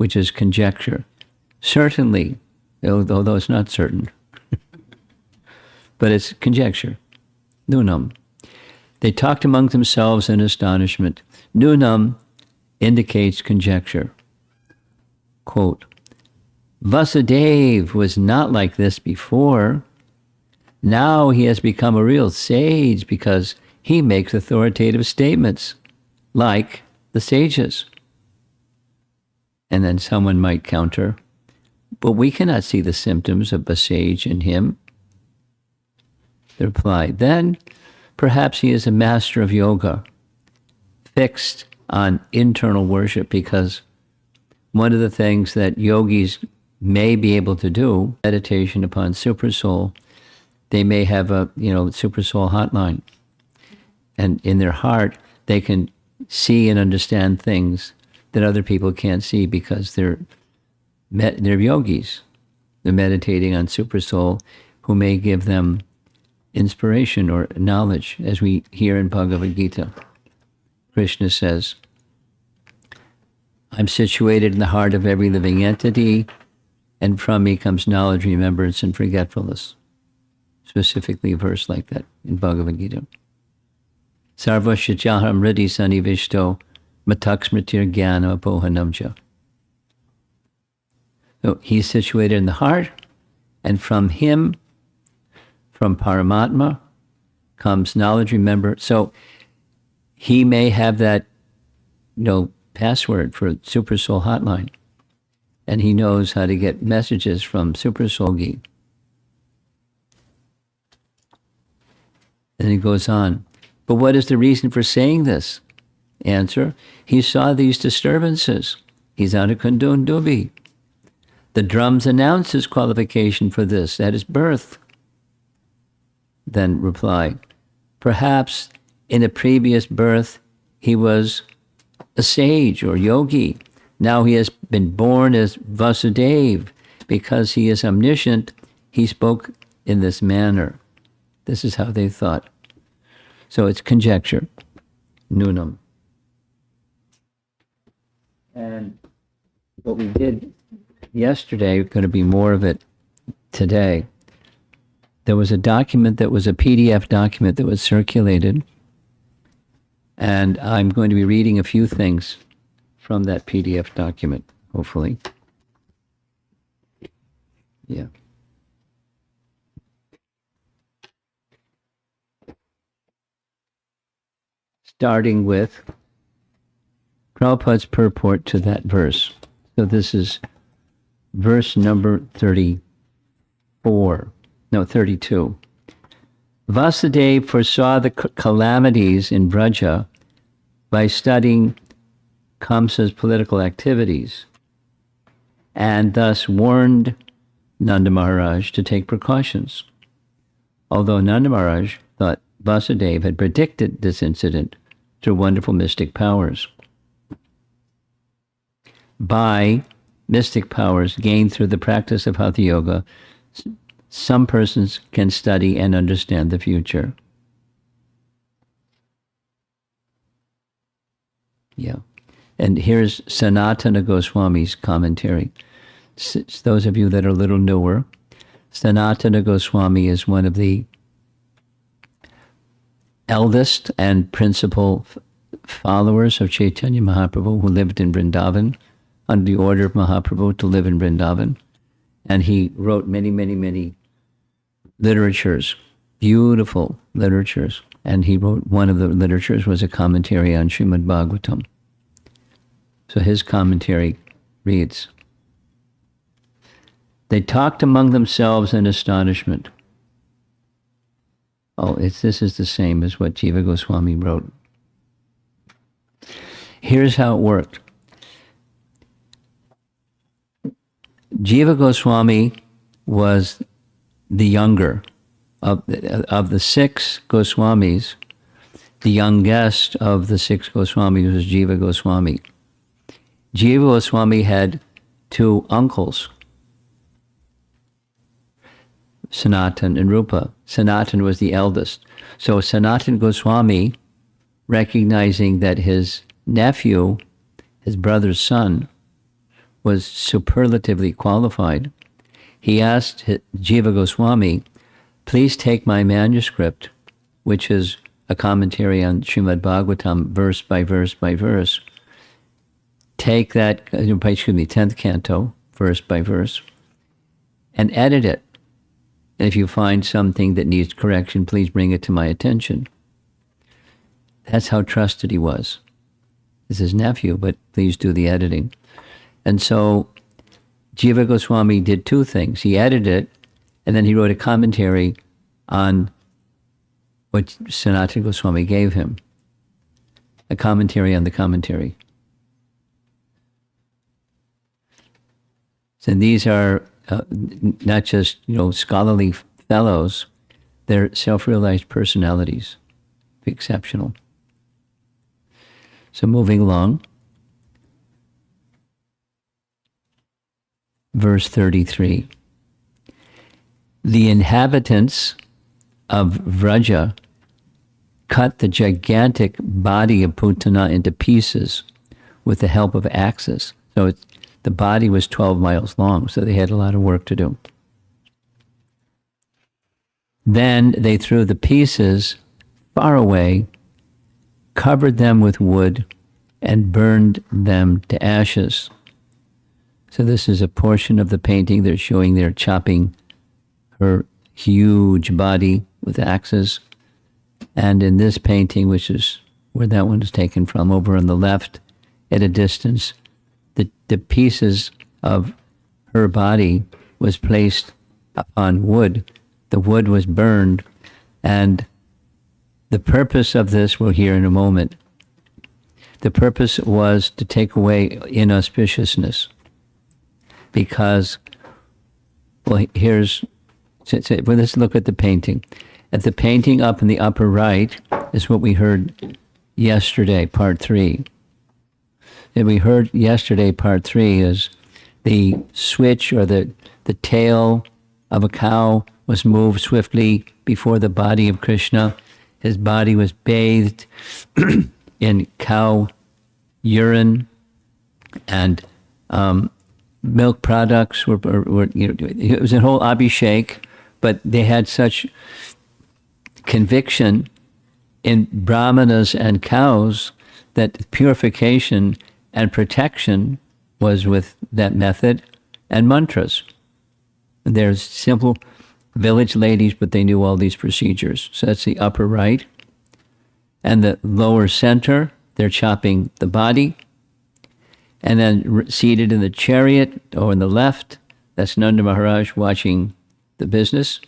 which is conjecture. Certainly, although it's not certain, but it's conjecture. Nunam. They talked among themselves in astonishment. Nunam indicates conjecture. Quote, Vasudeva was not like this before. Now he has become a real sage because he makes authoritative statements like the sages. And then someone might counter, but we cannot see the symptoms of a sage in him. The reply, then perhaps he is a master of yoga, fixed on internal worship, because one of the things that yogis may be able to do, meditation upon Supersoul, they may have a, Supersoul hotline. And in their heart, they can see and understand things that other people can't see because they're yogis. They're meditating on Supersoul, who may give them inspiration or knowledge, as we hear in Bhagavad Gita. Krishna says, I'm situated in the heart of every living entity, and from me comes knowledge, remembrance, and forgetfulness. Specifically a verse like that in Bhagavad Gita. Sarvasya jaham riddhi sanivishto mataksmritir jnana apohanamja. So he's situated in the heart, and from him, from Paramatma, comes knowledge, remember. So he may have that, password for Supersoul hotline, and he knows how to get messages from Supersoulgi. And he goes on. But what is the reason for saying this? Answer, he saw these disturbances. He's out of Kundundubi. The drums announce his qualification for this, that is birth. Then reply, perhaps in a previous birth he was a sage or yogi. Now he has been born as Vasudeva. Because he is omniscient, he spoke in this manner. This is how they thought. So it's conjecture, nunam. And what we did yesterday, going to be more of it today. There was a document that was a PDF document that was circulated, and I'm going to be reading a few things from that PDF document, hopefully. Yeah. Starting with Prabhupada's purport to that verse. So this is verse number 32. Vasudeva foresaw the calamities in Braja by studying Kamsa's political activities, and thus warned Nanda Maharaj to take precautions. Although Nanda Maharaj thought Vasudeva had predicted this incident through wonderful mystic powers. By mystic powers gained through the practice of Hatha Yoga, some persons can study and understand the future. Yeah. And here's Sanatana Goswami's commentary. Those of you that are a little newer, Sanatana Goswami is one of the eldest and principal followers of Chaitanya Mahaprabhu, who lived in Vrindavan, under the order of Mahaprabhu to live in Vrindavan. And he wrote many, many, many literatures, beautiful literatures. And he wrote, one of the literatures was a commentary on Srimad Bhagavatam. So his commentary reads, they talked among themselves in astonishment. Oh, this is the same as what Jiva Goswami wrote. Here's how it worked. Jiva Goswami was the younger of the six Goswamis. The youngest of the six Goswamis was Jiva Goswami. Jiva Goswami had two uncles, Sanatan and Rupa. Sanatan was the eldest. So Sanatan Goswami, recognizing that his nephew, his brother's son, was superlatively qualified. He asked Jiva Goswami, please take my manuscript, which is a commentary on Srimad Bhagavatam, verse by verse by verse. Take that, 10th canto, verse by verse, and edit it. And if you find something that needs correction, please bring it to my attention. That's how trusted he was. This is his nephew, but please do the editing. And so Jiva Goswami did two things. He edited it, and then he wrote a commentary on what Sanatana Goswami gave him. A commentary on the commentary. And these are not just, scholarly fellows, they're self-realized personalities. Exceptional. So moving along. Verse 33. The inhabitants of Vraja cut the gigantic body of Putana into pieces with the help of axes. So the body was 12 miles long, so they had a lot of work to do. Then they threw the pieces far away, covered them with wood, and burned them to ashes. So this is a portion of the painting they're showing. They're chopping her huge body with axes. And in this painting, which is where that one is taken from, over on the left, at a distance, the pieces of her body was placed upon wood. The wood was burned, and the purpose of this we'll hear in a moment. The purpose was to take away inauspiciousness, because, let's look at the painting. At the painting up in the upper right is what we heard yesterday, part 3. And we heard yesterday, part 3, is the switch or the tail of a cow was moved swiftly before the body of Krishna. His body was bathed in cow urine, and milk products were it was a whole abhishek, but they had such conviction in brahmanas and cows that purification and protection was with that method, and mantras. There's simple village ladies, but they knew all these procedures. So that's the upper right. And the lower center, they're chopping the body. And then seated in the chariot, or in the left, that's Nanda Maharaj watching the business.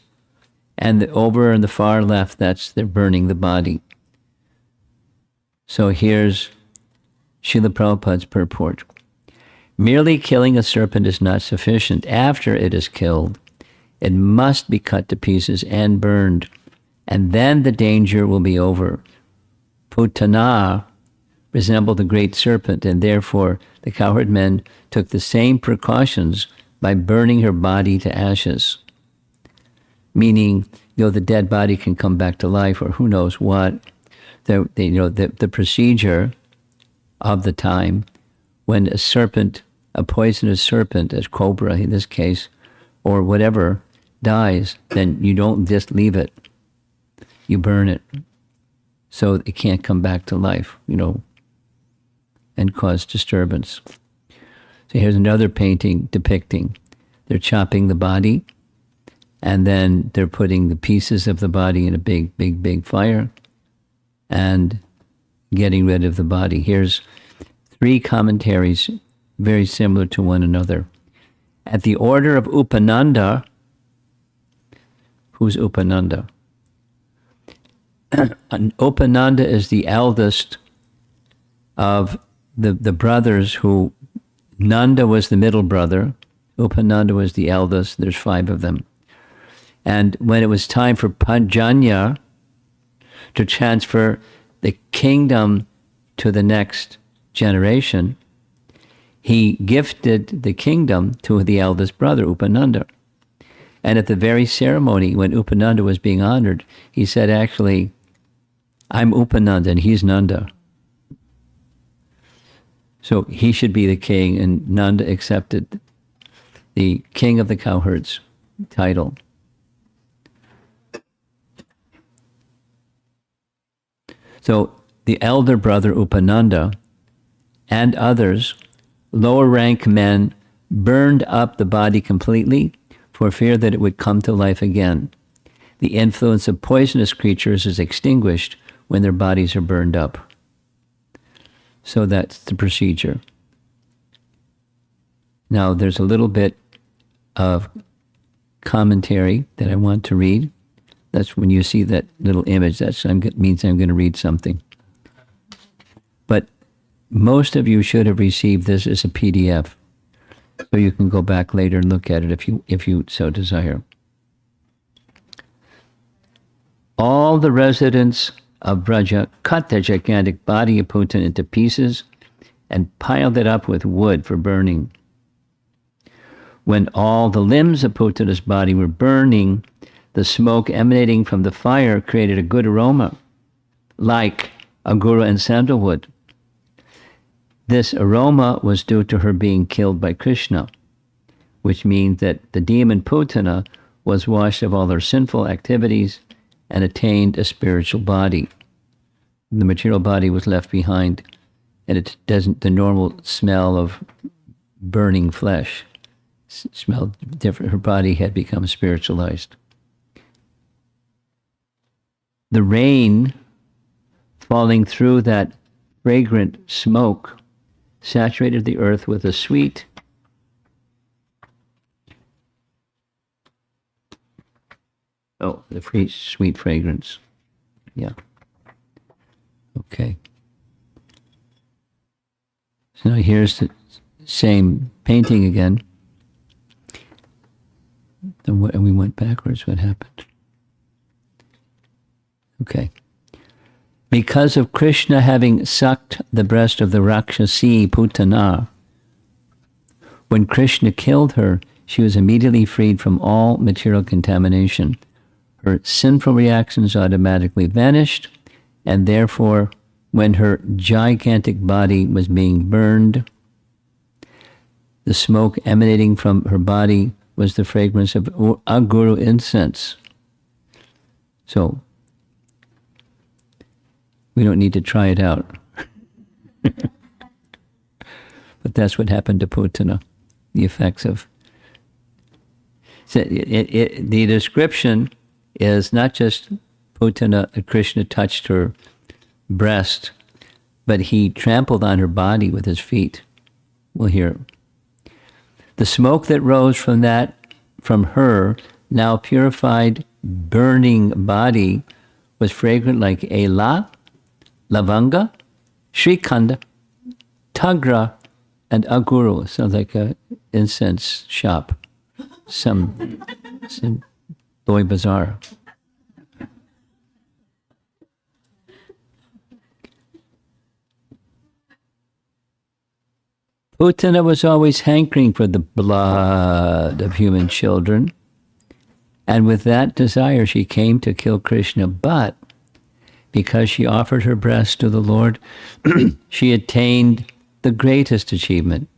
And over in the far left, they're burning the body. So here's Srila Prabhupada's purport. Merely killing a serpent is not sufficient. After it is killed, it must be cut to pieces and burned, and then the danger will be over. Putana resembled the great serpent, and therefore the cowherd men took the same precautions by burning her body to ashes. Meaning, the dead body can come back to life, or who knows what. The procedure of the time when a poisonous serpent, as cobra in this case, or whatever, dies, then you don't just leave it. You burn it so it can't come back to life, and cause disturbance. So here's another painting depicting. They're chopping the body, and then they're putting the pieces of the body in a big, big, big fire and getting rid of the body. Here's 3 commentaries very similar to one another. At the order of Upananda, who's Upananda? Upananda is the eldest of the brothers who, Nanda was the middle brother, Upananda was the eldest, there's 5 of them. And when it was time for Panjanya to transfer the kingdom to the next generation, he gifted the kingdom to the eldest brother, Upananda. And at the very ceremony when Upananda was being honored, he said, actually, I'm Upananda and he's Nanda. So he should be the king, and Nanda accepted the king of the cowherds title. So the elder brother Upananda and others, lower rank men, burned up the body completely for fear that it would come to life again. The influence of poisonous creatures is extinguished when their bodies are burned up. So that's the procedure. Now there's a little bit of commentary that I want to read. That's when you see that little image, that means I'm going to read something. But most of you should have received this as a PDF, so you can go back later and look at it if you so desire. All the residents of Braja cut the gigantic body of Putana into pieces and piled it up with wood for burning. When all the limbs of Putana's body were burning, the smoke emanating from the fire created a good aroma, like agura and sandalwood. This aroma was due to her being killed by Krishna, which means that the demon Putana was washed of all her sinful activities and attained a spiritual body. The material body was left behind, and it doesn't, the normal smell of burning flesh smelled different. Her body had become spiritualized. The rain falling through that fragrant smoke saturated the earth with a sweet sweet fragrance. Yeah. Okay. So now here's the same painting again. And we went backwards. What happened? Okay. Because of Krishna having sucked the breast of the Rakshasi Putana, when Krishna killed her, she was immediately freed from all material contamination. Her sinful reactions automatically vanished, and therefore, when her gigantic body was being burned, the smoke emanating from her body was the fragrance of aguru incense. So, we don't need to try it out. But that's what happened to Putana. The effects of... So the description is not just Putana, Krishna touched her breast, but he trampled on her body with his feet. We'll hear. The smoke that rose from her now purified, burning body was fragrant like ela, lavanga, shrikanda, tagra, and aguru. Sounds like an incense shop. Some Loy Bazaar. Putana was always hankering for the blood of human children, and with that desire she came to kill Krishna, but because she offered her breast to the Lord, she attained the greatest achievement.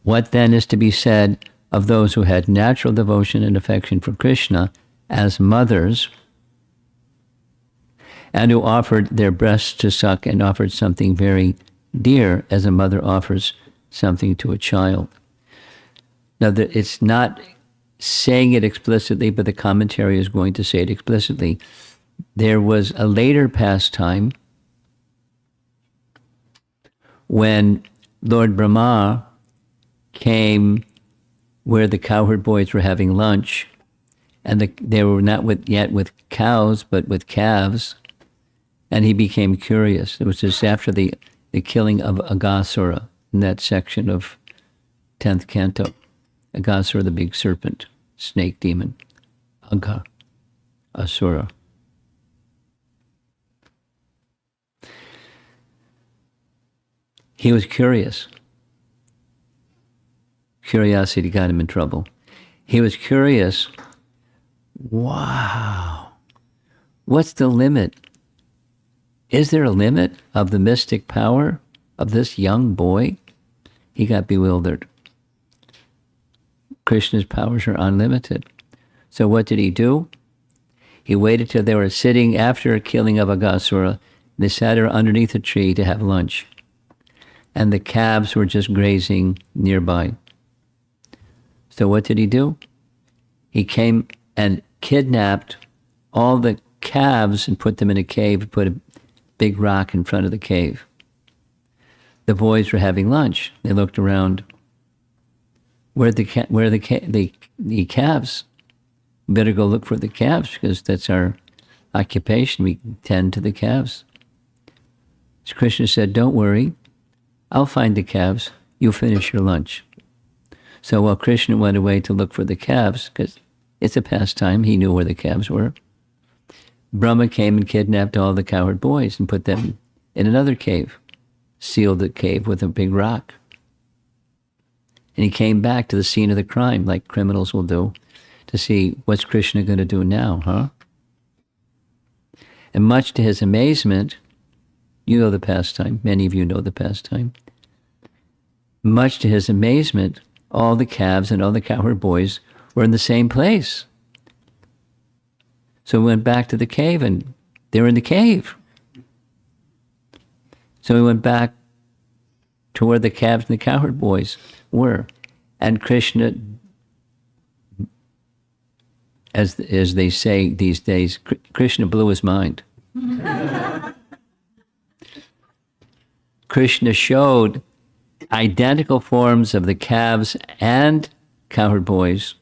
What then is to be said of those who had natural devotion and affection for Krishna as mothers, and who offered their breasts to suck and offered something very dear as a mother offers something to a child? Now, it's not saying it explicitly, but the commentary is going to say it explicitly. There was a later pastime when Lord Brahma came where the cowherd boys were having lunch, and they were not yet with cows, but with calves, and he became curious. It was just after the killing of Aghasura in that section of 10th canto. Aghasura, the big serpent, snake demon. Agha, Asura. He was curious. Curiosity got him in trouble. He was curious. Wow. What's the limit? Is there a limit of the mystic power of this young boy? He got bewildered. Krishna's powers are unlimited. So what did he do? He waited till they were sitting after killing of Aghasura. They sat underneath a tree to have lunch. And the calves were just grazing nearby. So what did he do? He came and kidnapped all the calves and put them in a cave, put a big rock in front of the cave. The boys were having lunch. They looked around. Where are the calves? We better go look for the calves because that's our occupation. We tend to the calves. So Krishna said, don't worry. I'll find the calves. You finish your lunch. So while Krishna went away to look for the calves, because it's a pastime, he knew where the calves were, Brahma came and kidnapped all the cowherd boys and put them in another cave, sealed the cave with a big rock. And he came back to the scene of the crime, like criminals will do, to see what's Krishna going to do now, huh? And much to his amazement, you know the pastime, many of you know the pastime, much to his amazement, all the calves and all the cowherd boys were in the same place. So we went back to the cave and they were in the cave. So we went back to where the calves and the cowherd boys were. And Krishna, as they say these days, Krishna blew his mind. Krishna showed identical forms of the calves and cowherd boys,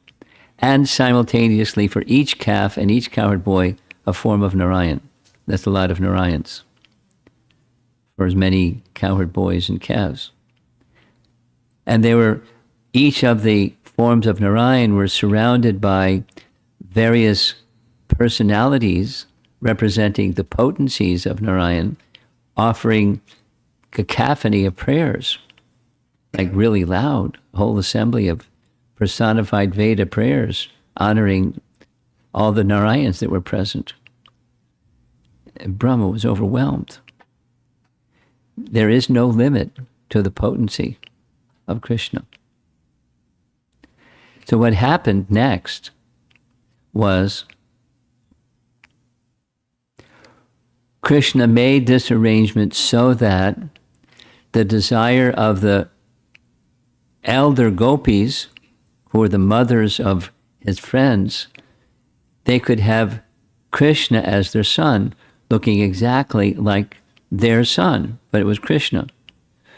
and simultaneously for each calf and each cowherd boy, a form of Narayan. That's a lot of Narayans for as many cowherd boys and calves. And they were, each of the forms of Narayan were surrounded by various personalities representing the potencies of Narayan, offering cacophony of prayers, like really loud, a whole assembly of personified Veda prayers honoring all the Narayans that were present. And Brahma was overwhelmed. There is no limit to the potency of Krishna. So what happened next was Krishna made this arrangement so that the desire of the elder gopis, who were the mothers of his friends, they could have Krishna as their son, looking exactly like their son, but it was Krishna.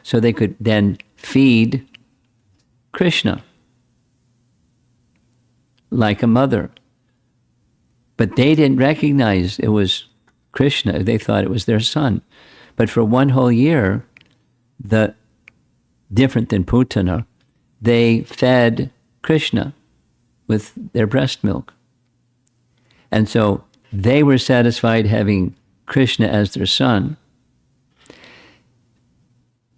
So they could then feed Krishna like a mother. But they didn't recognize it was Krishna. They thought it was their son. But for one whole year, different than Putana, they fed Krishna with their breast milk. And so they were satisfied having Krishna as their son.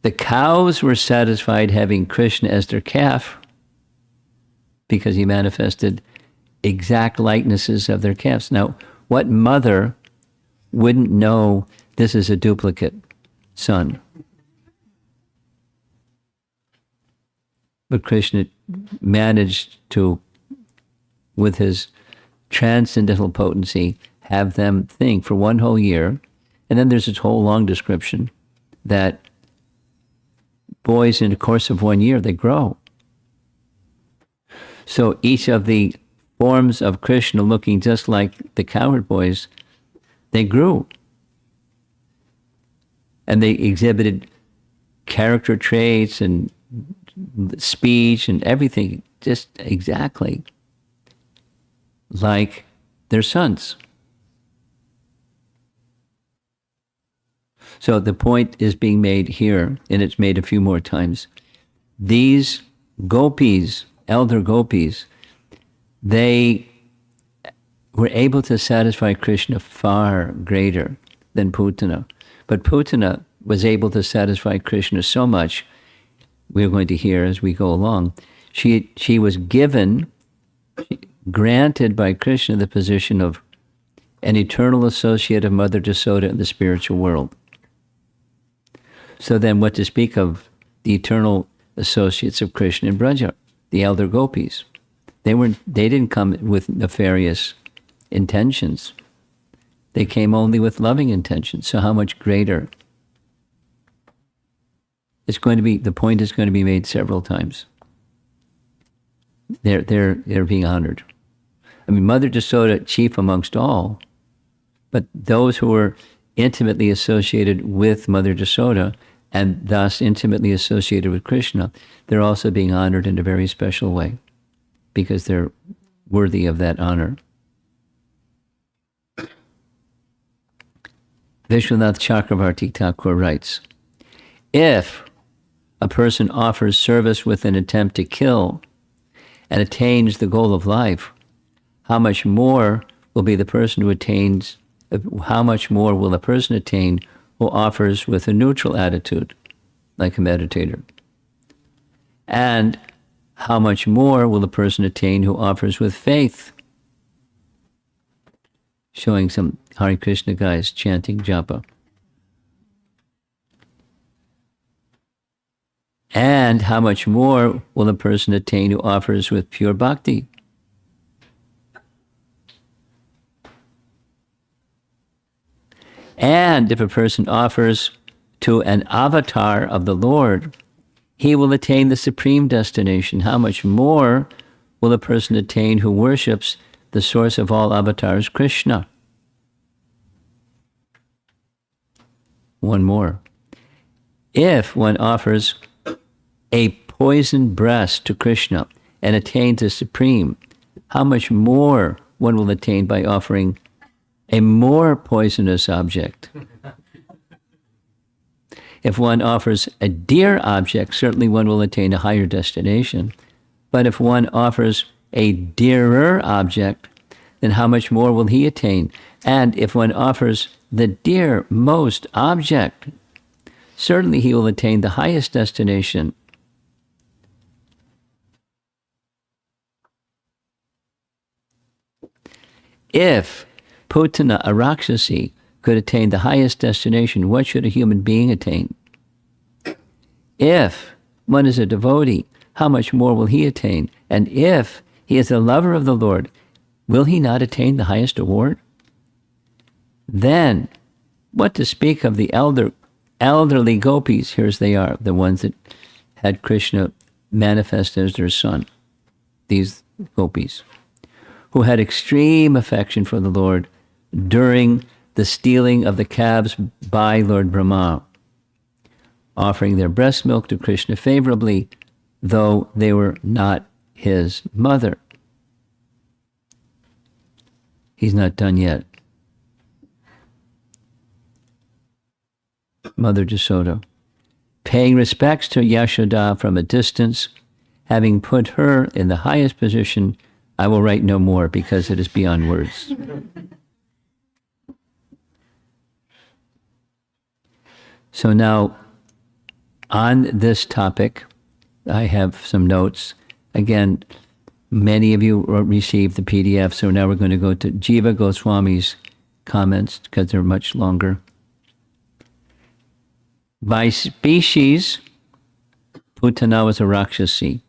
The cows were satisfied having Krishna as their calf because he manifested exact likenesses of their calves. Now, what mother wouldn't know this is a duplicate son? But Krishna managed to, with his transcendental potency, have them think for one whole year. And then there's this whole long description that boys in the course of 1 year, they grow. So each of the forms of Krishna looking just like the cowherd boys, they grew. And they exhibited character traits and speech and everything just exactly like their sons. So the point is being made here, and it's made a few more times. These gopis, elder gopis, they were able to satisfy Krishna far greater than Putana. But Putana was able to satisfy Krishna so much, we're going to hear as we go along. She was granted by Krishna the position of an eternal associate of Mother Jasoda in the spiritual world. So then what to speak of the eternal associates of Krishna and Braja, the elder gopis? They didn't come with nefarious intentions. They came only with loving intentions. So how much greater? The point is going to be made several times. They're being honored. I mean, Mother Jasoda, chief amongst all, but those who were intimately associated with Mother Jasoda and thus intimately associated with Krishna, they're also being honored in a very special way because they're worthy of that honor. Vishwanath Chakravarti Thakur writes, if a person offers service with an attempt to kill and attains the goal of life, how much more will the person attain who offers with a neutral attitude, like a meditator? And how much more will the person attain who offers with faith? Showing some Hare Krishna guys chanting japa. And how much more will a person attain who offers with pure bhakti? And if a person offers to an avatar of the Lord, he will attain the supreme destination. How much more will a person attain who worships the source of all avatars, Krishna? One more. If one offers a poisoned breast to Krishna and attains the supreme, how much more one will attain by offering a more poisonous object? If one offers a dear object, certainly one will attain a higher destination. But if one offers a dearer object, then how much more will he attain? And if one offers the dear most object, certainly he will attain the highest destination. If Putana, a Rakshasi, could attain the highest destination, what should a human being attain? If one is a devotee, how much more will he attain? And if he is a lover of the Lord, will he not attain the highest award? Then, what to speak of the elderly gopis? Here's they are, the ones that had Krishna manifest as their son. These gopis, who had extreme affection for the Lord during the stealing of the calves by Lord Brahma, offering their breast milk to Krishna favorably, though they were not his mother. He's not done yet. Mother Jasoda, paying respects to Yashoda from a distance, having put her in the highest position, I will write no more because it is beyond words. So now, on this topic, I have some notes. Again, many of you received the PDF, so now we're going to go to Jiva Goswami's comments because they're much longer. By species, Putana was a Rakshasi,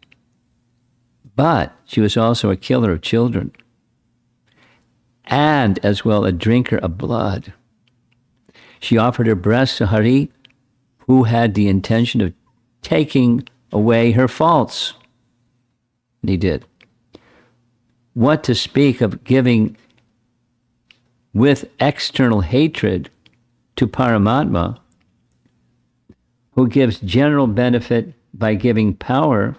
but she was also a killer of children, and as well a drinker of blood. She offered her breast to Hari, who had the intention of taking away her faults. And he did. What to speak of giving with external hatred to Paramatma, who gives general benefit by giving power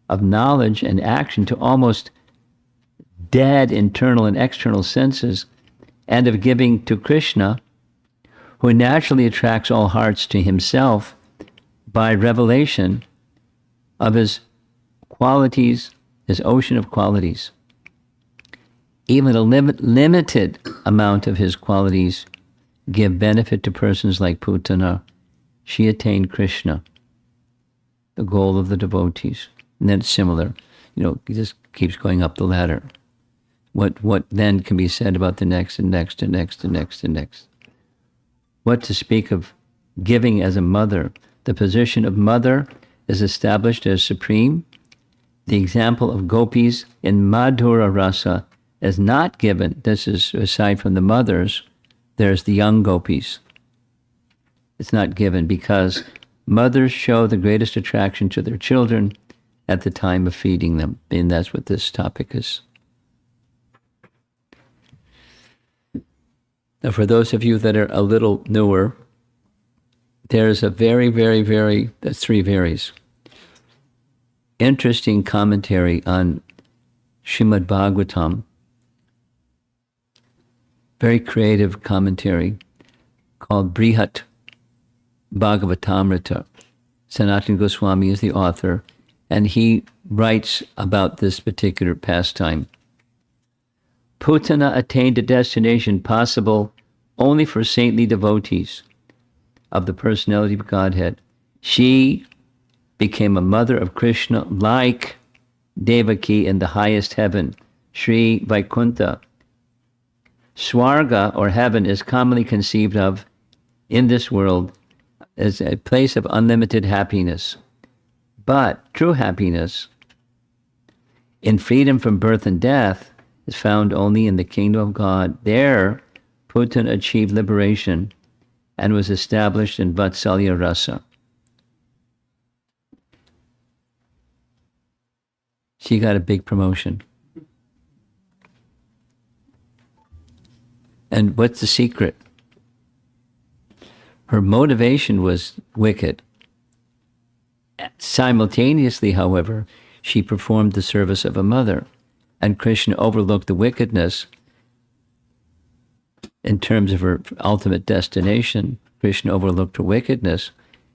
of knowledge and action to almost dead internal and external senses, and of giving to Krishna, who naturally attracts all hearts to himself by revelation of his qualities, his ocean of qualities. Even a limited amount of his qualities give benefit to persons like Putana. She attained Krishna, the goal of the devotees. And then it's similar. It just keeps going up the ladder. What then can be said about the next and next and next and next and next? What to speak of giving as a mother? The position of mother is established as supreme. The example of gopis in Madhura Rasa is not given. This is aside from the mothers, there's the young gopis. It's not given because mothers show the greatest attraction to their children at the time of feeding them. And that's what this topic is. Now, for those of you that are a little newer, there's a that's three varies, interesting commentary on Srimad Bhagavatam, very creative commentary called Brihat Bhagavatamrita. Sanatana Goswami is the author, and he writes about this particular pastime. Putana attained a destination possible only for saintly devotees of the personality of Godhead. She became a mother of Krishna like Devaki in the highest heaven, Sri Vaikuntha. Swarga, or heaven, is commonly conceived of in this world as a place of unlimited happiness. But true happiness in freedom from birth and death is found only in the kingdom of God. There, Putana achieved liberation and was established in Vatsalya Rasa. She got a big promotion. And what's the secret? Her motivation was wicked. Simultaneously, however, she performed the service of a mother, and Krishna overlooked the wickedness in terms of her ultimate destination. Krishna overlooked her wickedness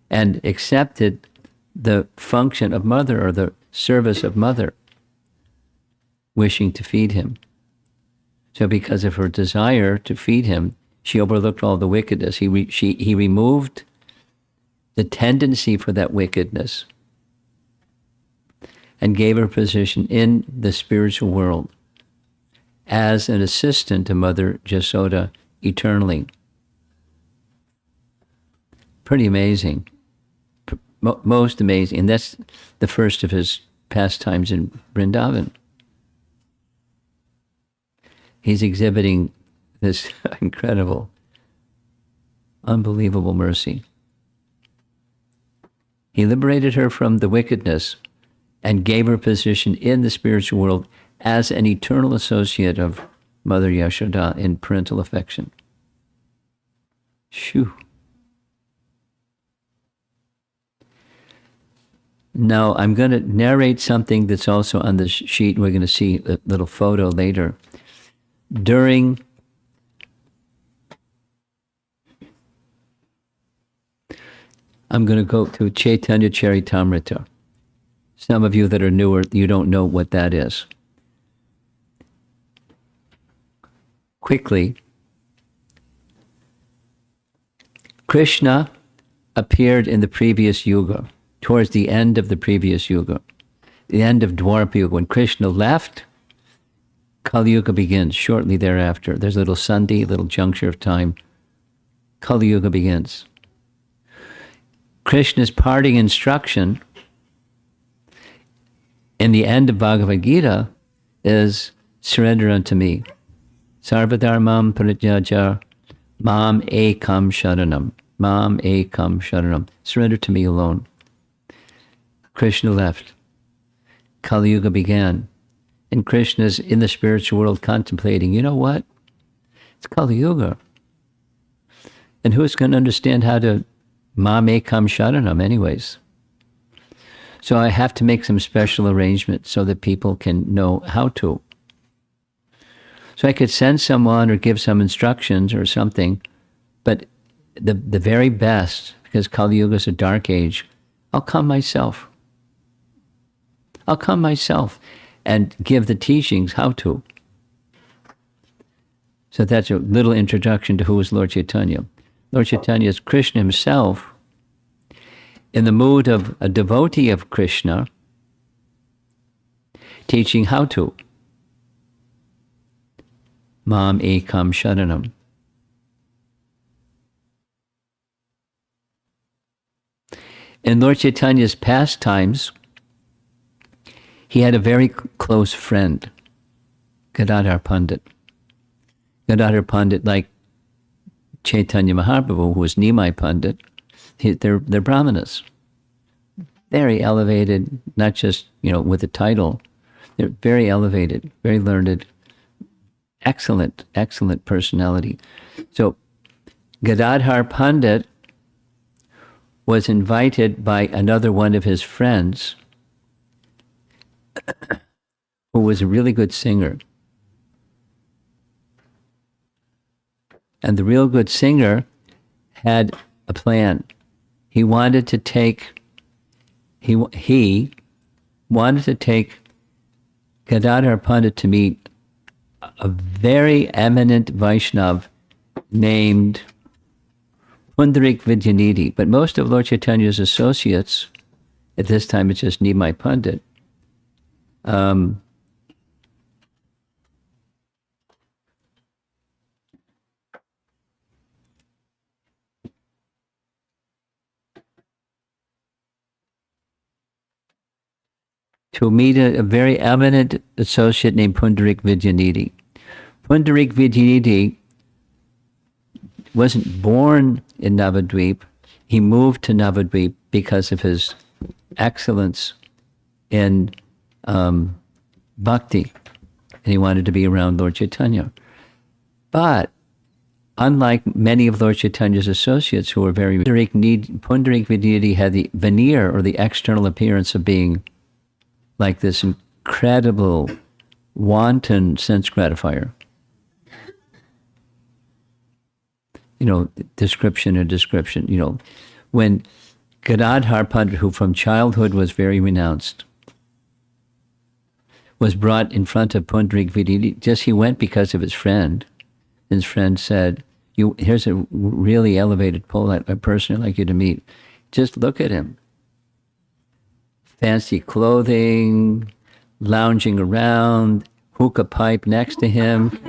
and accepted the function of mother, or the service of mother, wishing to feed him. So because of her desire to feed him, she overlooked all the wickedness. He removed the tendency for that wickedness and gave her position in the spiritual world as an assistant to Mother Jasoda eternally. Pretty amazing. Most amazing. And that's the first of his pastimes in Vrindavan. He's exhibiting this incredible, unbelievable mercy. He liberated her from the wickedness and gave her position in the spiritual world as an eternal associate of Mother Yashoda in parental affection. Shoo. Now, I'm going to narrate something that's also on the sheet. We're going to see a little photo later. I'm going to go to Chaitanya Charitamrita. Some of you that are newer, you don't know what that is. Quickly, Krishna appeared in the previous yuga, towards the end of the previous yuga, the end of Dwapara Yuga. When Krishna left, Kali Yuga begins shortly thereafter. There's a little sandhi, a little juncture of time. Kali Yuga begins. Krishna's parting instruction in the end of Bhagavad Gita is surrender unto me. Sarvadharmam parityaja mam ekam sharanam. Mam ekam sharanam. Surrender to me alone. Krishna left. Kali Yuga began. And Krishna's in the spiritual world contemplating, you know what? It's Kali Yuga. And who's going to understand how to mam ekam sharanam anyways? So I have to make some special arrangements so that people can know how to. So I could send someone or give some instructions or something, but the very best, because Kali Yuga is a dark age, I'll come myself. I'll come myself and give the teachings how to. So that's a little introduction to who is Lord Chaitanya. Lord Chaitanya is Krishna himself, in the mood of a devotee of Krishna, teaching how to. Mam ekam sharanam. In Lord Chaitanya's pastimes, he had a very close friend, Gadadhar Pandit. Gadadhar Pandit, like Chaitanya Mahaprabhu, who was Nimai Pandit, they're brahmanas. Very elevated, not just, with a title. They're very elevated, very learned, excellent personality. So Gadadhar Pandit was invited by another one of his friends who was a really good singer. And the real good singer had a plan. He wanted to take Gadadhar Pandit to meet a very eminent Vaishnav named Pundarik Vidyanidhi. But most of Lord Chaitanya's associates, at this time it's just Nimai Pandit, to meet a very eminent associate named Pundarik Vidyanidhi. Pundarik Vidyanidhi wasn't born in Navadvip. He moved to Navadvip because of his excellence in bhakti, and he wanted to be around Lord Chaitanya. But unlike many of Lord Chaitanya's associates who were very Pundarik Vidyanidhi had the veneer or the external appearance of being like this incredible, wanton sense gratifier. Description. When Gadadhar Pandit, who from childhood was very renounced, was brought in front of Pundarik Vidyanidhi, he went because of his friend. His friend said, here's a really elevated a person I'd like you to meet. Just look at him. Fancy clothing, lounging around, hookah pipe next to him,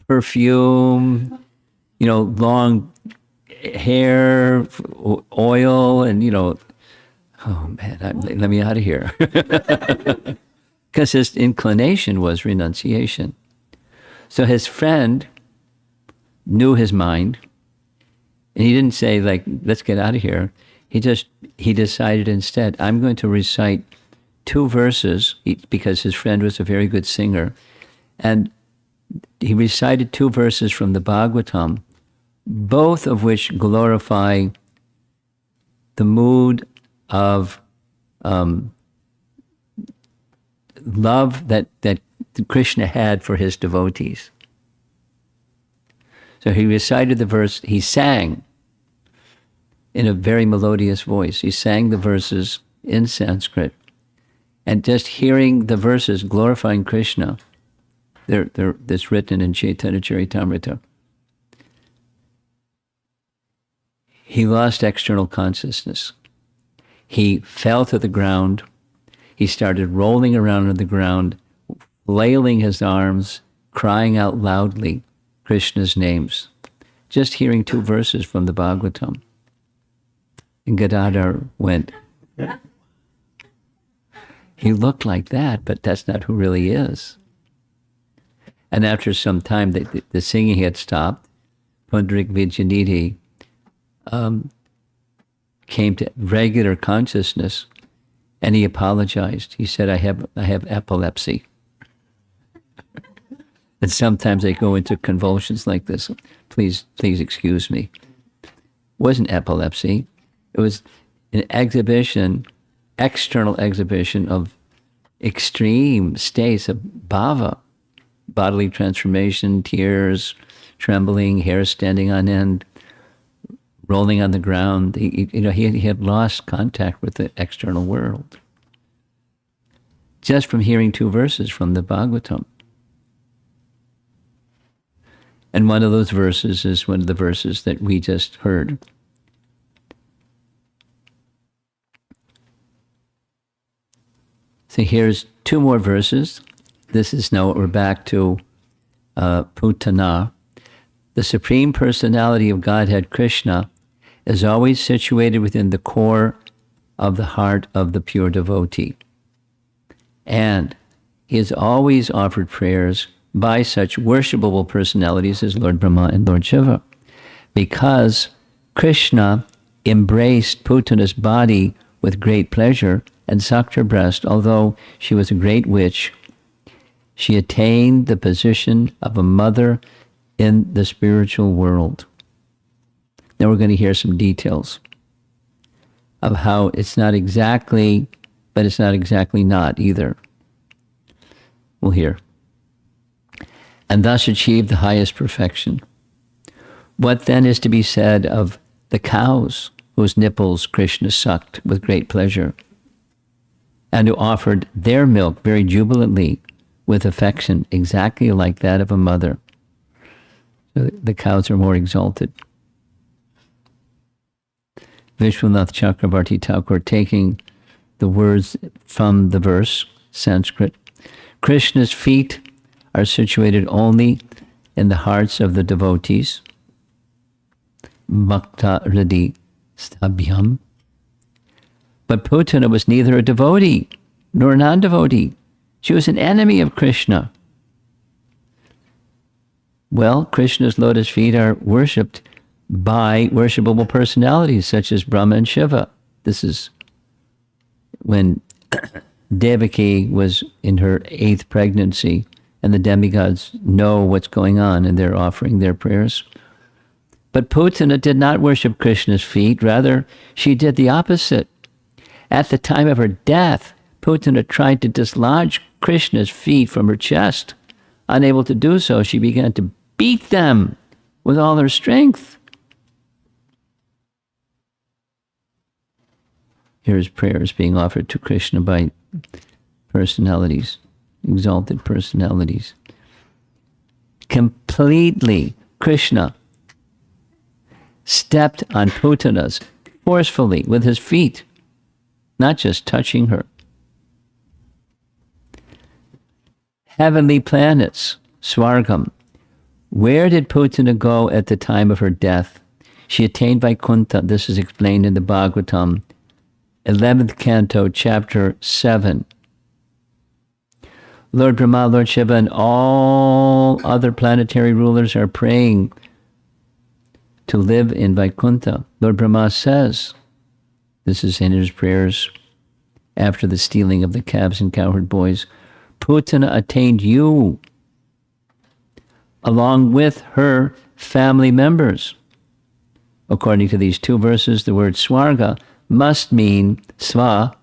perfume, long hair, oil, and, oh man, let me out of here. Because his inclination was renunciation. So his friend knew his mind, and he didn't say, let's get out of here. He decided instead, I'm going to recite 2 verses, because his friend was a very good singer. And he recited 2 verses from the Bhagavatam, both of which glorify the mood of love that Krishna had for his devotees. So he recited the verse, he sang in a very melodious voice. He sang the verses in Sanskrit. And just hearing the verses glorifying Krishna, that's written in Chaitanya Charitamrita. He lost external consciousness. He fell to the ground. He started rolling around on the ground, flailing his arms, crying out loudly Krishna's names, just hearing 2 verses from the Bhagavatam. And Gadadhar went, he looked like that, but that's not who really is. And after some time, the singing had stopped. Pundarik Vidyanidhi came to regular consciousness, and he apologized. He said, I have epilepsy. And sometimes I go into convulsions like this. Please excuse me. It wasn't epilepsy. It was an external exhibition of extreme states of bhava, bodily transformation, tears, trembling, hair standing on end, rolling on the ground. He had lost contact with the external world just from hearing 2 verses from the Bhagavatam. And one of those verses is one of the verses that we just heard. So here's 2 more verses. This is now, we're back to Putana. The Supreme Personality of Godhead Krishna is always situated within the core of the heart of the pure devotee. And he has always offered prayers by such worshipable personalities as Lord Brahma and Lord Shiva, because Krishna embraced Putana's body with great pleasure and sucked her breast. Although she was a great witch, she attained the position of a mother in the spiritual world. Now we're going to hear some details of how it's not exactly, but it's not exactly not either. We'll hear. And thus achieved the highest perfection. What then is to be said of the cows whose nipples Krishna sucked with great pleasure, and who offered their milk very jubilantly with affection, exactly like that of a mother? So the cows are more exalted. Vishwanath Chakravarti Thakur, taking the words from the verse, Sanskrit, Krishna's feet are situated only in the hearts of the devotees, Bhakta Hridi Stabhyam. But Putana was neither a devotee nor a non-devotee. She was an enemy of Krishna. Well, Krishna's lotus feet are worshipped by worshipable personalities such as Brahma and Shiva. This is when Devaki was in her 8th pregnancy, and the demigods know what's going on, and they're offering their prayers. But Putana did not worship Krishna's feet. Rather, she did the opposite. At the time of her death, Putana tried to dislodge Krishna's feet from her chest. Unable to do so, she began to beat them with all her strength. Here's prayers being offered to Krishna by personalities, exalted personalities. Completely, Krishna stepped on Putana's forcefully with his feet, not just touching her. Heavenly planets, Swargam. Where did Putana go at the time of her death? She attained Vaikuntha. This is explained in the Bhagavatam, 11th canto, chapter 7. Lord Brahma, Lord Shiva, and all other planetary rulers are praying to live in Vaikuntha. Lord Brahma says, this is in his prayers after the stealing of the calves and cowherd boys, Putana attained you along with her family members. According to these two verses, the word Swarga must mean Sva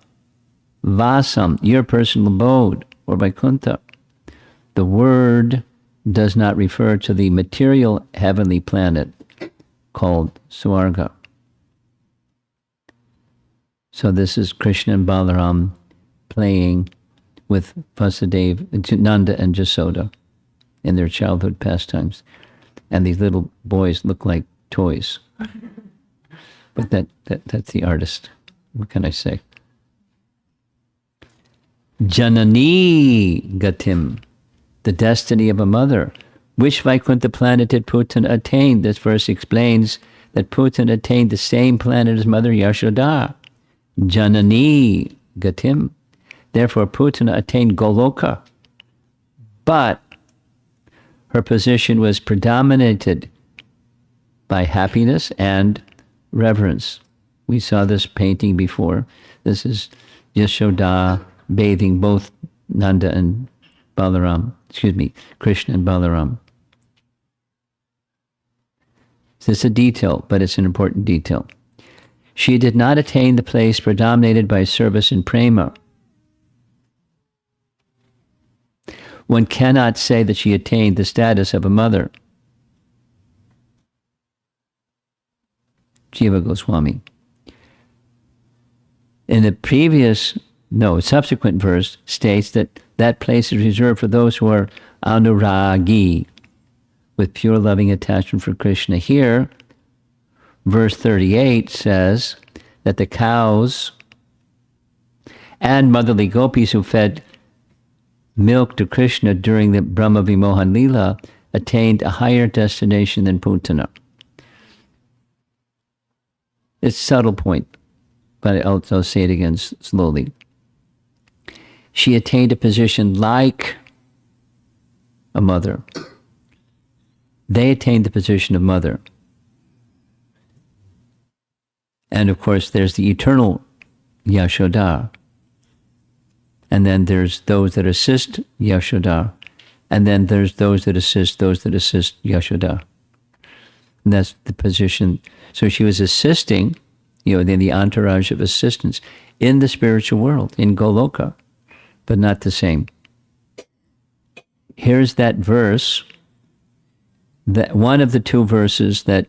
Vasam, your personal abode, or Vaikuntha. The word does not refer to the material heavenly planet called Swarga. So this is Krishna and Balaram playing with Vasudeva, Nanda and Jasoda in their childhood pastimes. And these little boys look like toys. But that's the artist. What can I say? Janani Gatim, the destiny of a mother. Which Vaikuntha planet did Putana attain? This verse explains that Putana attained the same planet as Mother Yashoda. Janani Gatim. Therefore, Putana attained Goloka. But her position was predominated by happiness and reverence. We saw this painting before. This is Yashoda bathing both Nanda and Balaram, Krishna and Balaram. This is a detail, but it's an important detail. She did not attain the place predominated by service and prema. One cannot say that she attained the status of a mother. Jiva Goswami. In the subsequent verse states that that place is reserved for those who are anuragi, with pure loving attachment for Krishna. Here, verse 38 says that the cows and motherly gopis who fed milk to Krishna during the Brahma Vimohan Leela attained a higher destination than Putana. It's a subtle point, but I'll say it again slowly. She attained a position like a mother. They attained the position of mother. And of course, there's the eternal Yashoda. And then there's those that assist Yashoda. And then there's those that assist Yashoda. And that's the position. So she was assisting, in the entourage of assistance in the spiritual world, in Goloka, but not the same. Here's that verse, that one of the two verses that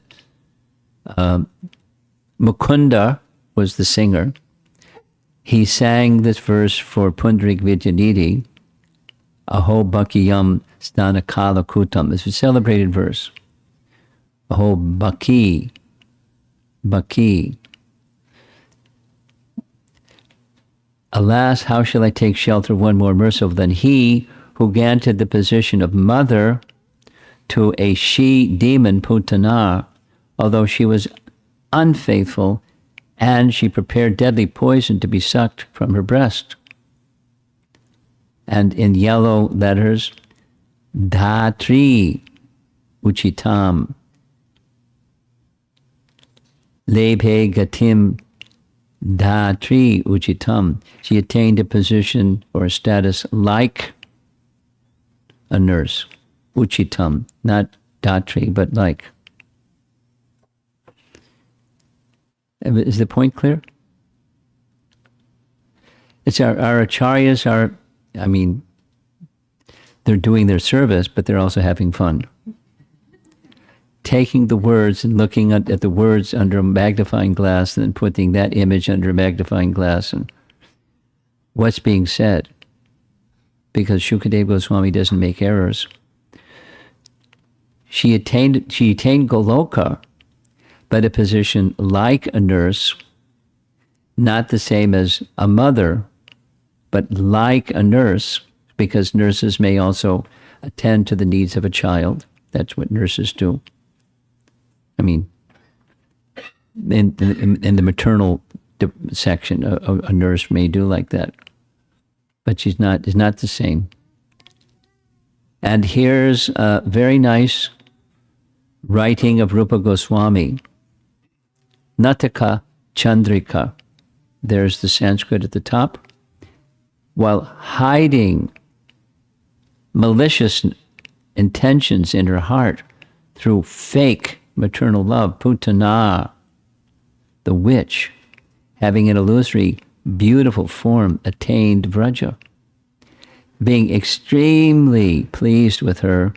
Mukunda was the singer. He sang this verse for Pundarik Vidyanidhi, Aho Bhakiyam Stanakala Kutam. It's a celebrated verse. Aho Bhaki. Alas, how shall I take shelter of one more merciful than he who granted the position of mother to a she-demon Putana, although she was unfaithful, and she prepared deadly poison to be sucked from her breast. And in yellow letters, Dhatri Uchitam Lebhe Gatim Dhatri Uchitam. She attained a position or a status like a nurse. Uchitam, not Dhatri, but like. Is the point clear? It's our acharyas they're doing their service, but they're also having fun. Taking the words and looking at the words under a magnifying glass and then putting that image under a magnifying glass and what's being said. Because Shukadeva Goswami doesn't make errors. She attained Goloka, but a position like a nurse, not the same as a mother, but like a nurse, because nurses may also attend to the needs of a child. That's what nurses do. In the maternal section, a nurse may do like that, but it's not the same. And here's a very nice writing of Rupa Goswami. Nataka Chandrika. There's the Sanskrit at the top. While hiding malicious intentions in her heart through fake maternal love, Putana, the witch, having an illusory, beautiful form, attained Vraja. Being extremely pleased with her,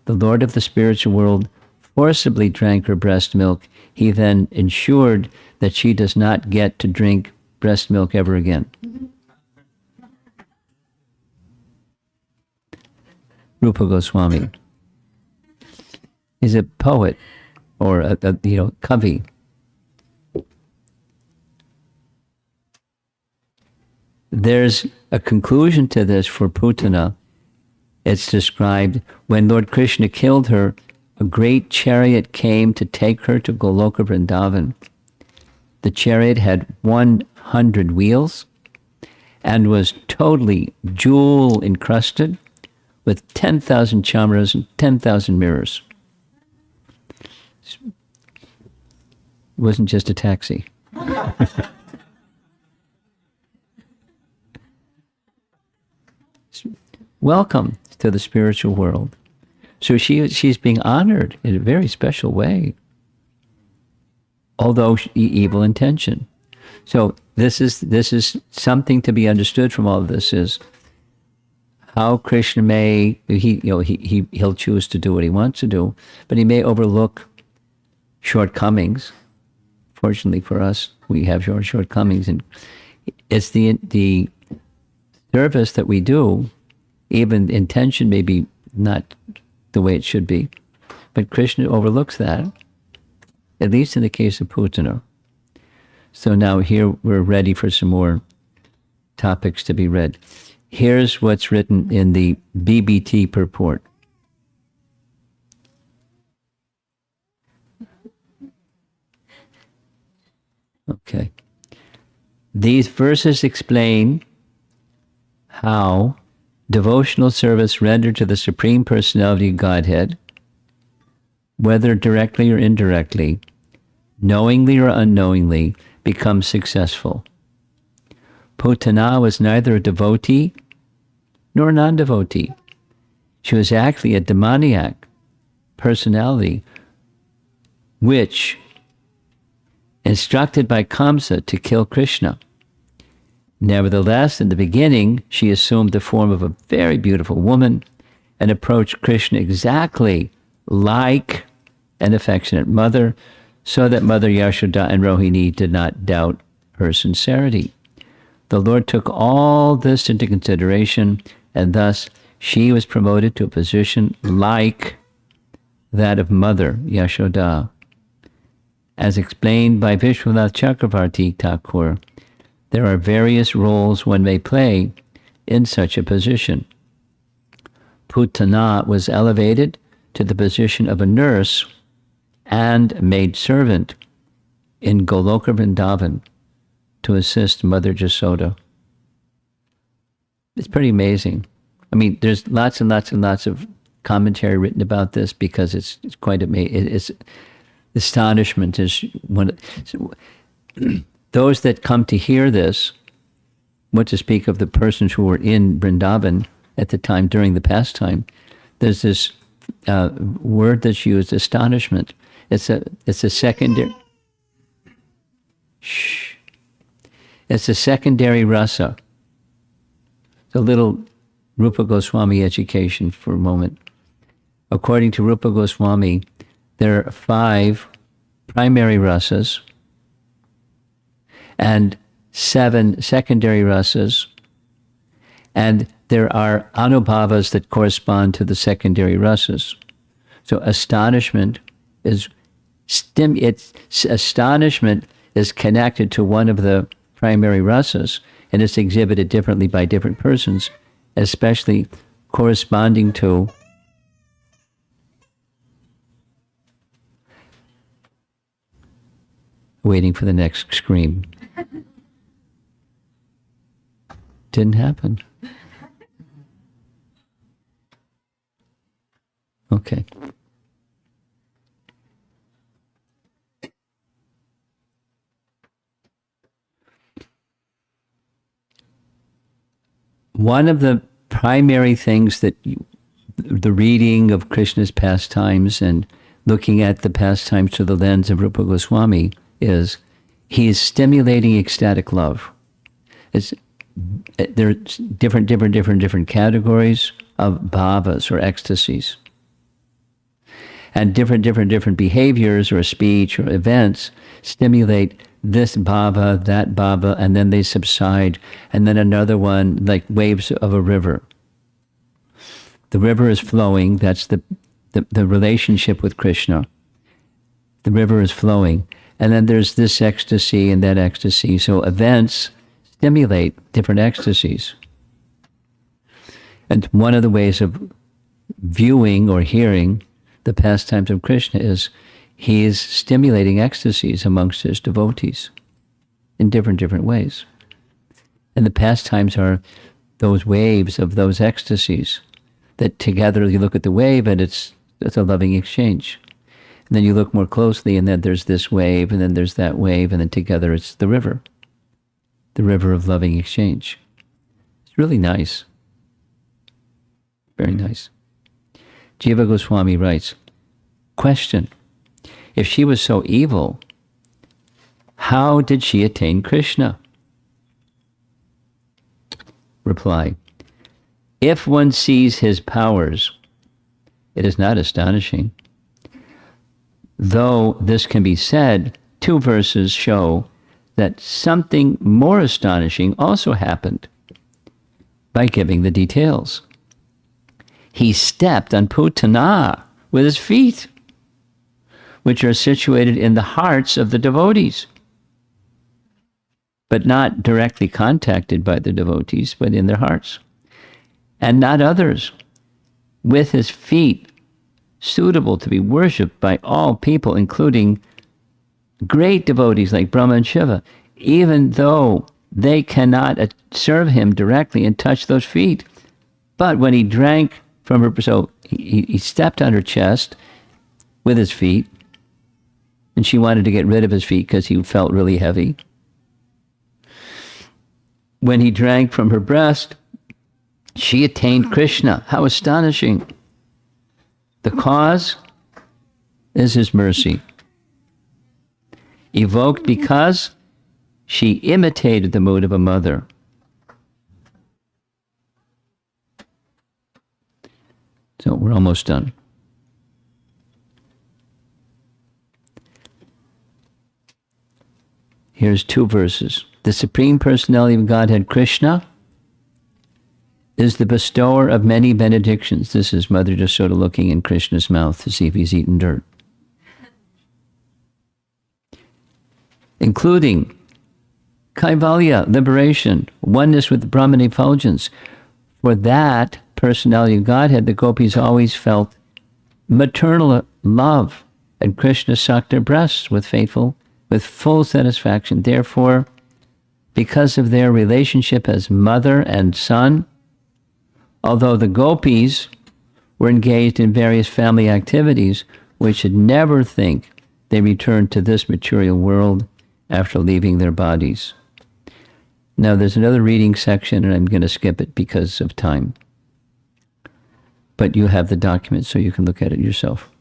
the Lord of the spiritual world forcibly drank her breast milk. He then ensured that she does not get to drink breast milk ever again. Rupa Goswami is a poet or a kavi. There's a conclusion to this for Putana. It's described when Lord Krishna killed her, a great chariot came to take her to Goloka Vrindavan. The chariot had 100 wheels and was totally jewel encrusted with 10,000 chamras and 10,000 mirrors. It wasn't just a taxi. Welcome to the spiritual world. So she's being honored in a very special way, although evil intention. So this is something to be understood from all of this is how Krishna he'll choose to do what he wants to do, but he may overlook shortcomings. Fortunately for us, we have shortcomings, and it's the service that we do. Even intention may be not the way it should be, but Krishna overlooks that, at least in the case of Putana. So now here we're ready for some more topics to be read. Here's what's written in the BBT purport. Okay. These verses explain how devotional service rendered to the Supreme Personality of Godhead, whether directly or indirectly, knowingly or unknowingly, becomes successful. Putana was neither a devotee nor a non-devotee. She was actually a demoniac personality which, instructed by Kamsa to kill Krishna. Nevertheless, in the beginning, she assumed the form of a very beautiful woman and approached Krishna exactly like an affectionate mother, so that Mother Yashoda and Rohini did not doubt her sincerity. The Lord took all this into consideration, and thus she was promoted to a position like that of Mother Yashoda. As explained by Vishwanath Chakravarti Thakur, there are various roles one may play in such a position. Putana was elevated to the position of a nurse and maidservant in Goloka Vrindavan to assist Mother Jasoda. It's pretty amazing. I mean, there's lots and lots and lots of commentary written about this because it's quite amazing. It's astonishment is one. Those that come to hear this, what to speak of the persons who were in Vrindavan at the time during the pastime, there's this word that's used, astonishment. It's a secondary. Shh. It's a secondary rasa. It's a little Rupa Goswami education for a moment. According to Rupa Goswami, there are 5 primary rasas and 7 secondary rasas, and there are anubhavas that correspond to the secondary rasas. So astonishment is astonishment is connected to one of the primary rasas, and it's exhibited differently by different persons, especially corresponding to waiting for the next scream. Didn't happen. Okay. One of the primary things that the reading of Krishna's pastimes and looking at the pastimes through the lens of Rupa Goswami is he is stimulating ecstatic love. There are different categories of bhavas or ecstasies. And different behaviors or speech or events stimulate this bhava, that bhava, and then they subside, and then another one, like waves of a river. The river is flowing, that's the relationship with Krishna. The river is flowing, and then there's this ecstasy and that ecstasy. So events stimulate different ecstasies. And one of the ways of viewing or hearing the pastimes of Krishna is he is stimulating ecstasies amongst his devotees in different ways. And the pastimes are those waves of those ecstasies that together you look at the wave and it's a loving exchange. And then you look more closely and then there's this wave and then there's that wave and then together it's the river of loving exchange. It's really nice. Very nice. Jiva Goswami writes, question, if she was so evil, how did she attain Krishna? Reply, if one sees his powers, it is not astonishing. Though this can be said, 2 verses show that something more astonishing also happened by giving the details. He stepped on Putana with his feet, which are situated in the hearts of the devotees, but not directly contacted by the devotees, but in their hearts, and not others, with his feet suitable to be worshipped by all people, including great devotees like Brahma and Shiva, even though they cannot serve him directly and touch those feet. But when he drank from her, so he stepped on her chest with his feet, and she wanted to get rid of his feet because he felt really heavy. When he drank from her breast, she attained Krishna. How astonishing. The cause is his mercy, evoked because she imitated the mood of a mother. So we're almost done. Here's 2 verses. The Supreme Personality of Godhead, Krishna, is the bestower of many benedictions. This is Mother Yasoda looking in Krishna's mouth to see if he's eaten dirt. Including Kaivalya, liberation, oneness with the Brahman effulgence. For that personality of Godhead, the gopis always felt maternal love, and Krishna sucked their breasts with full satisfaction. Therefore, because of their relationship as mother and son, although the gopis were engaged in various family activities, we should never think they returned to this material world after leaving their bodies. Now, there's another reading section, and I'm going to skip it because of time. But you have the document, so you can look at it yourself.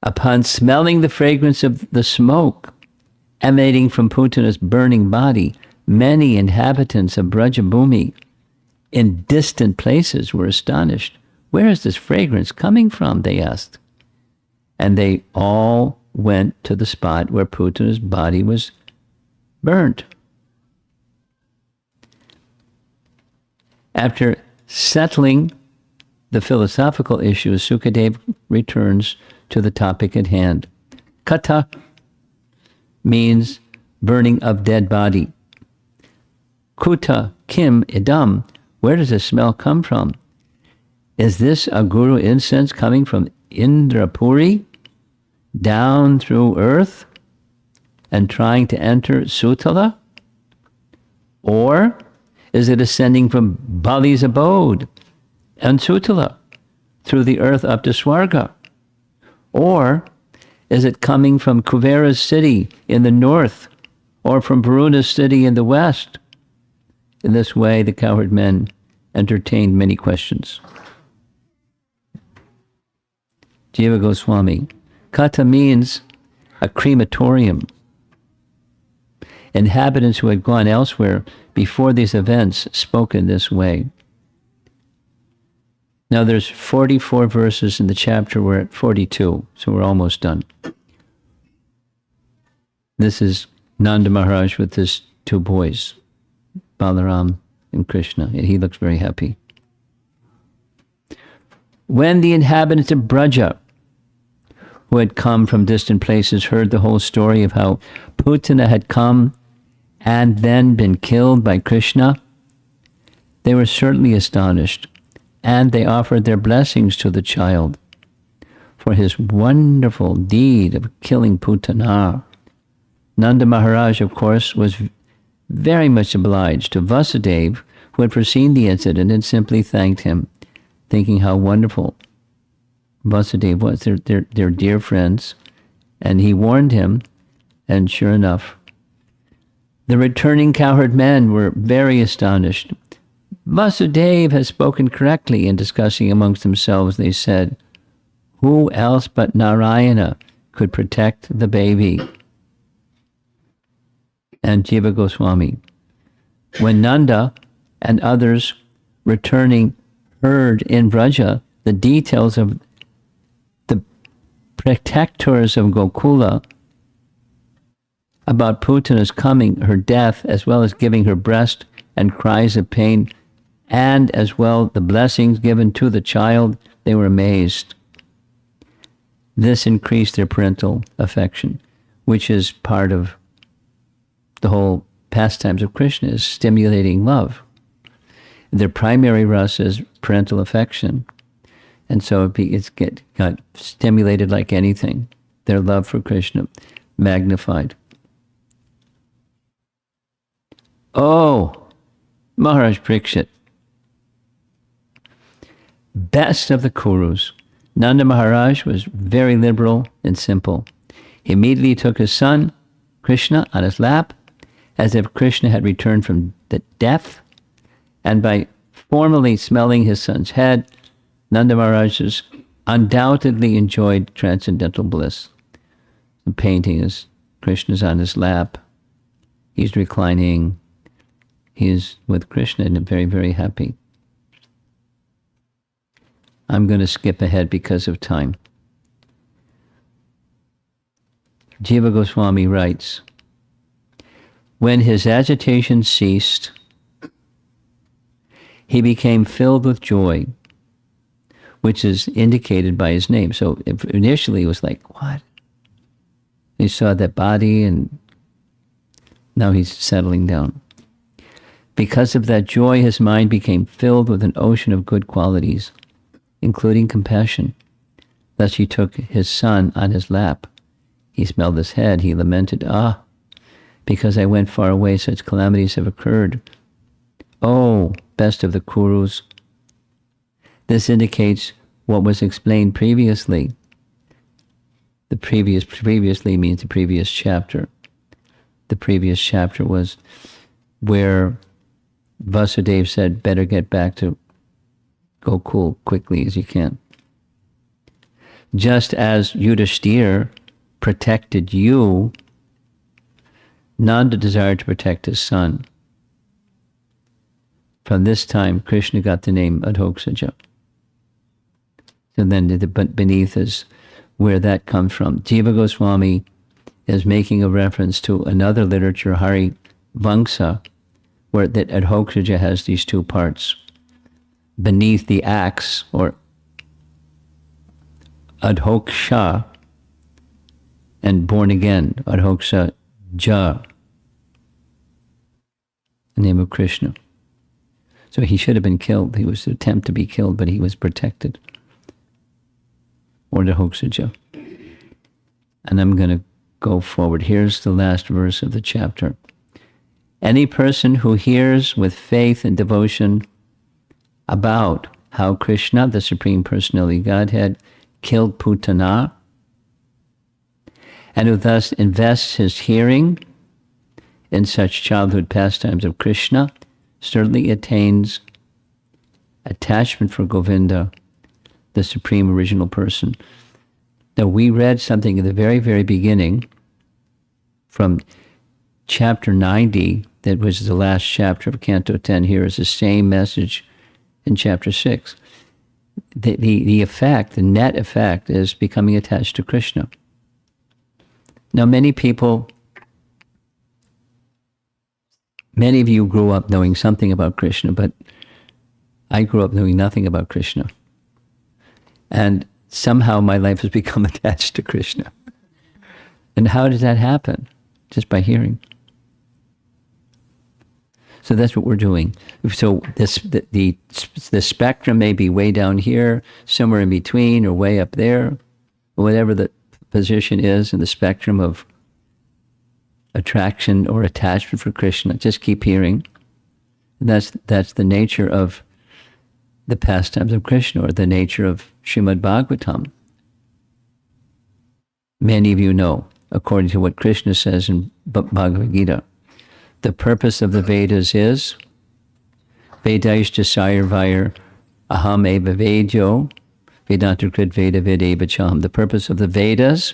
Upon smelling the fragrance of the smoke emanating from Putana's burning body, many inhabitants of Brajabhumi in distant places were astonished. Where is this fragrance coming from? They asked. And they all went to the spot where Putana's body was burnt. After settling the philosophical issues, Sukadeva returns to the topic at hand. Kata means burning of dead body. Kuta, Kim, Idam, where does the smell come from? Is this a guru incense coming from Indrapuri down through earth and trying to enter Sutala? Or is it ascending from Bali's abode and Sutala through the earth up to Swarga? Or is it coming from Kuvera's city in the north or from Varuna's city in the west? In this way, the cowherd men entertained many questions. Jiva Goswami. Kata means a crematorium. Inhabitants who had gone elsewhere before these events spoke in this way. Now there's 44 verses in the chapter. We're at 42, so we're almost done. This is Nanda Maharaj with his 2 boys, Balaram and Krishna, and he looks very happy. When the inhabitants of Braja, who had come from distant places, heard the whole story of how Putana had come and then been killed by Krishna, they were certainly astonished, and they offered their blessings to the child for his wonderful deed of killing Putana. Nanda Maharaj, of course, was very much obliged to Vasudeva, who had foreseen the incident, and simply thanked him, thinking how wonderful Vasudeva was. They're dear friends, and he warned him, and sure enough, the returning cowherd men were very astonished. Vasudeva has spoken correctly. In discussing amongst themselves, they said, who else but Narayana could protect the baby? And Jiva Goswami. When Nanda and others returning heard in Vraja the details of the protectors of Gokula about Putana's coming, her death, as well as giving her breast and cries of pain, and as well the blessings given to the child, they were amazed. This increased their parental affection, which is part of the whole pastimes of Krishna, is stimulating love. Their primary rasa is parental affection, and so it got stimulated like anything. their love for Krishna magnified. Oh, Maharaj Parikshit, best of the Kurus. Nanda Maharaj was very liberal and simple. He immediately took his son, Krishna, on his lap, as if Krishna had returned from the death, and by formally smelling his son's head, Nanda Maharaj undoubtedly enjoyed transcendental bliss. The painting is Krishna's on his lap. He's reclining. He is with Krishna and very, very happy. I'm going to skip ahead because of time. Jiva Goswami writes, when his agitation ceased, he became filled with joy, which is indicated by his name. So initially it was like, what? He saw that body and now he's settling down. Because of that joy, his mind became filled with an ocean of good qualities, including compassion. Thus he took his son on his lap. He smelled his head. He lamented, because I went far away, such calamities have occurred. Oh, best of the Kurus. This indicates what was explained previously. The previously means the previous chapter. The previous chapter was where Vasudeva said, better get back to Gokul quickly as you can. Just as Yudhishthira protected you, Nanda desired to protect his son. From this time, Krishna got the name Adhoksaja. So then beneath is where that comes from. Jiva Goswami is making a reference to another literature, Hari Vamsa, where that Adhoksaja has these two parts. Beneath the axe, or Adhoksha, and born again, Adhoksa Ja, the name of Krishna. So he should have been killed. He was to attempt to be killed, but he was protected. Or Adhoksaja. And I'm going to go forward. Here's the last verse of the chapter. Any person who hears with faith and devotion about how Krishna, the Supreme Personality of Godhead, killed Putana, and who thus invests his hearing in such childhood pastimes of Krishna, certainly attains attachment for Govinda, the Supreme Original Person. Now, we read something in the very, very beginning from chapter 90, that was the last chapter of Canto 10. Here is the same message in chapter 6. The effect, the net effect, is becoming attached to Krishna. Now, many of you grew up knowing something about Krishna, but I grew up knowing nothing about Krishna. And somehow my life has become attached to Krishna. And how did that happen? Just by hearing. So that's what we're doing. So the spectrum may be way down here, somewhere in between, or way up there, whatever the position is in the spectrum of attraction or attachment for Krishna. Just keep hearing. And that's the nature of the pastimes of Krishna, or the nature of Srimad Bhagavatam. Many of you know, according to what Krishna says in Bhagavad Gita, the purpose of the Vedas is Vedaishta Sayarvayar Aham Eva Vedyo Vedanta Krit Veda Vedeva Cham. The purpose of the Vedas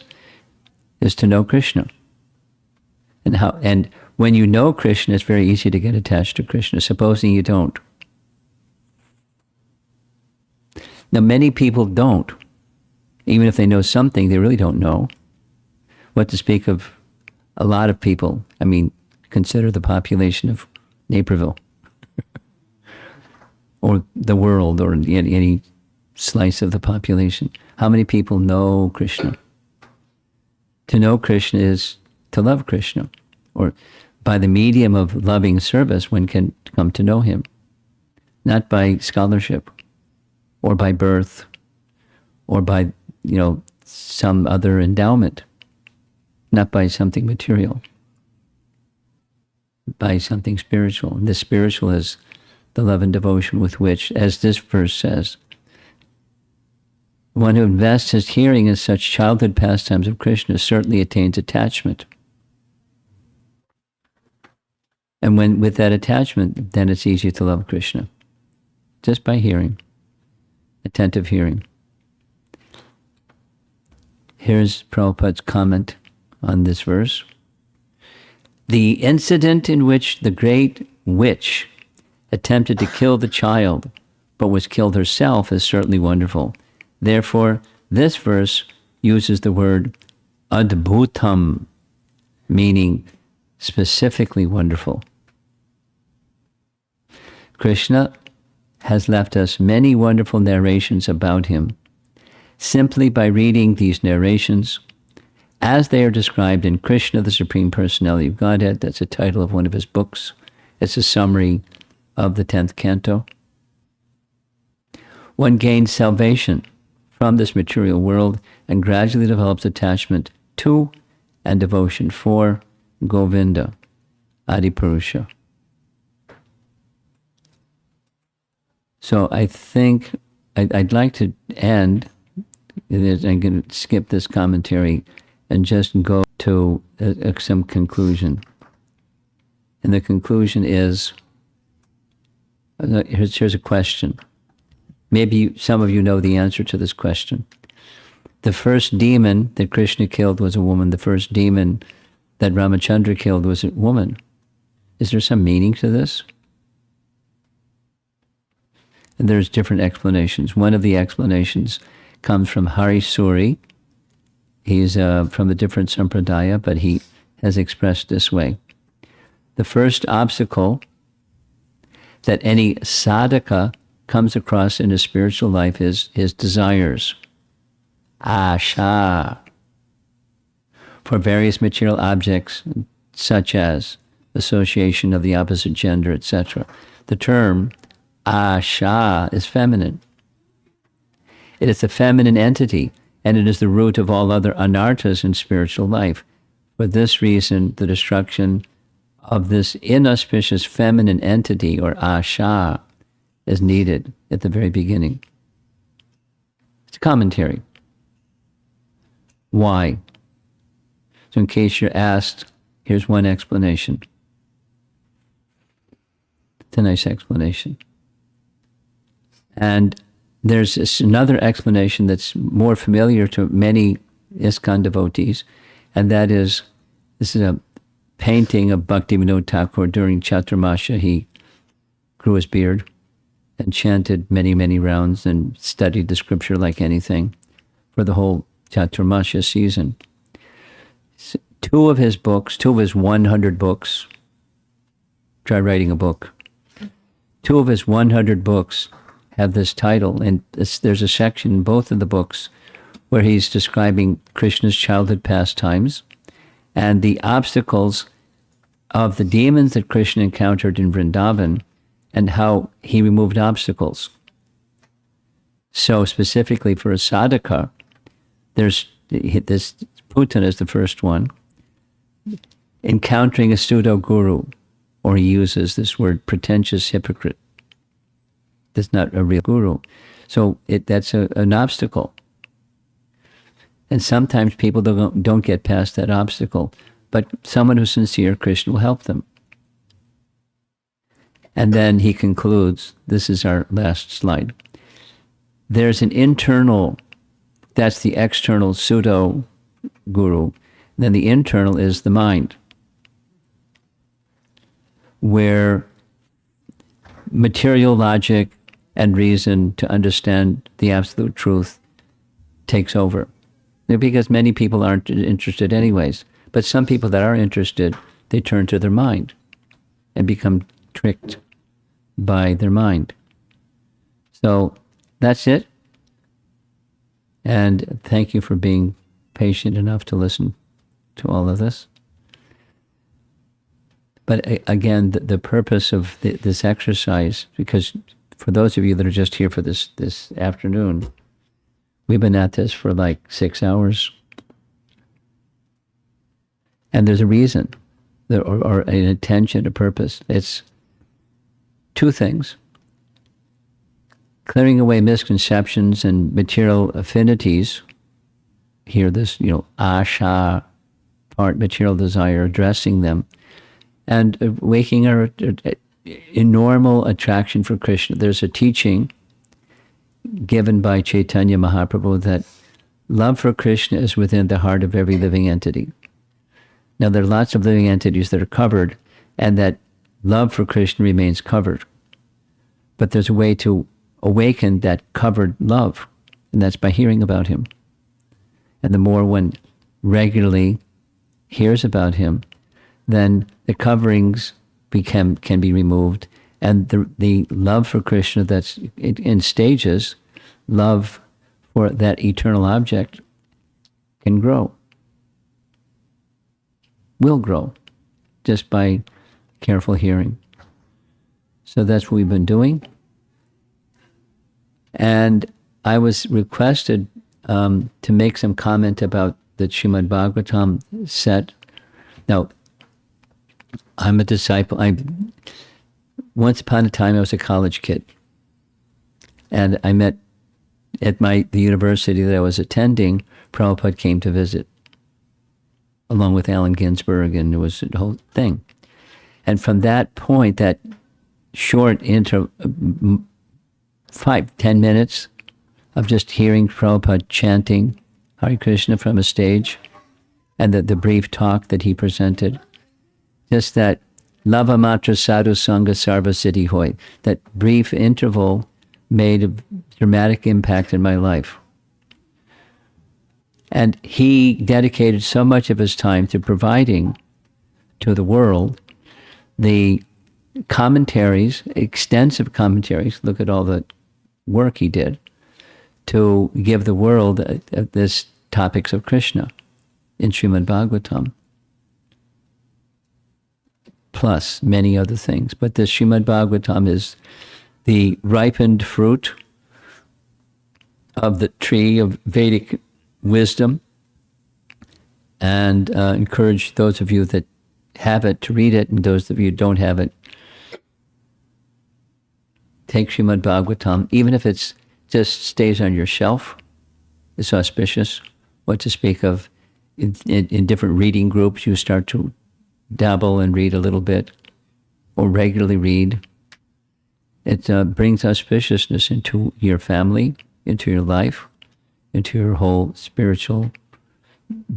is to know Krishna. And when you know Krishna, it's very easy to get attached to Krishna, supposing you don't. Now, many people don't. Even if they know something, they really don't know. What to speak of a lot of people. I mean, consider the population of Naperville. Or the world, or any slice of the population. How many people know Krishna? To know Krishna is to love Krishna. Or by the medium of loving service, one can come to know him. Not by scholarship, or by birth, or by, some other endowment, not by something material, by something spiritual. And the spiritual is the love and devotion with which, as this verse says, one who invests his hearing in such childhood pastimes of Krishna certainly attains attachment. And when with that attachment, then it's easy to love Krishna, just by hearing, attentive hearing. Here's Prabhupada's comment on this verse. The incident in which the great witch attempted to kill the child, but was killed herself, is certainly wonderful. Therefore, this verse uses the word adbhutam, meaning specifically wonderful. Krishna has left us many wonderful narrations about him. Simply by reading these narrations, as they are described in Krishna, the Supreme Personality of Godhead, that's the title of one of his books. It's a summary of the 10th canto. One gains salvation from this material world and gradually develops attachment to and devotion for Govinda, Adipurusha. So I think I'd like to end, I'm going to skip this commentary and just go to some conclusion. And the conclusion is, here's a question. Maybe some of you know the answer to this question. The first demon that Krishna killed was a woman. The first demon that Ramachandra killed was a woman. Is there some meaning to this? And there's different explanations. One of the explanations comes from Hari Suri. He's from a different sampradaya, but he has expressed this way. The first obstacle that any sadhaka comes across in his spiritual life is his desires, asha, for various material objects, such as association of the opposite gender, etc. The term asha is feminine. It is a feminine entity, and it is the root of all other anarthas in spiritual life. For this reason, the destruction of this inauspicious feminine entity, or asha, is needed at the very beginning. It's a commentary. Why? So in case you're asked, here's one explanation. It's a nice explanation. And there's another explanation that's more familiar to many ISKCON devotees, and that is, this is a painting of Bhaktivinoda Thakur during Chaturmasha. He grew his beard and chanted many, many rounds and studied the scripture like anything for the whole Chaturmasha season. Two of his 100 books, try writing a book. Two of his 100 books have this title, and there's a section in both of the books where he's describing Krishna's childhood pastimes and the obstacles of the demons that Krishna encountered in Vrindavan and how he removed obstacles. So specifically for a sadhaka, there's this, Putana is the first one, encountering a pseudo guru, or he uses this word, pretentious hypocrite. That's not a real guru. So that's an obstacle. And sometimes people don't get past that obstacle, but someone who's sincere, Krishna will help them. And then he concludes, this is our last slide. There's an internal, that's the external pseudo guru. Then the internal is the mind, where material logic and reason to understand the absolute truth takes over. Because many people aren't interested anyways. But some people that are interested, they turn to their mind and become tricked by their mind. So that's it. And thank you for being patient enough to listen to all of this. But again, the purpose of this exercise, because for those of you that are just here for this afternoon, We've been at this for like 6 hours. And there's a reason, or an intention, a purpose. It's two things. Clearing away misconceptions and material affinities. Here, this, asha, part material desire, addressing them. And waking our normal attraction for Krishna. There's a teaching given by Chaitanya Mahaprabhu that love for Krishna is within the heart of every living entity. Now, there are lots of living entities that are covered, and that love for Krishna remains covered. But there's a way to awaken that covered love, and that's by hearing about him. And the more one regularly hears about him, then the coverings can be removed, and the love for Krishna that's in stages, love for that eternal object can grow. Will grow just by careful hearing. So that's what we've been doing. And I was requested to make some comment about the Srimad Bhagavatam set. Now, I'm a disciple. Once upon a time, I was a college kid. And I met at the university that I was attending, Prabhupada came to visit, along with Allen Ginsberg, and it was a whole thing. And from that point, that short 5-10 minutes of just hearing Prabhupada chanting Hare Krishna from a stage, and the brief talk that he presented, just that lava matra sadhu sangha sarva siddhi hoy, that brief interval made a dramatic impact in my life. And he dedicated so much of his time to providing to the world the commentaries, extensive commentaries, look at all the work he did, to give the world this topics of Krishna in Srimad Bhagavatam, plus many other things. But the Srimad Bhagavatam is the ripened fruit of the tree of Vedic wisdom, and encourage those of you that have it to read it, and those of you who don't have it, take Srimad Bhagavatam, even if it's just stays on your shelf. It's auspicious. What to speak of in different reading groups, you start to dabble and read a little bit, or regularly read. It brings auspiciousness into your family, into your life, into your whole spiritual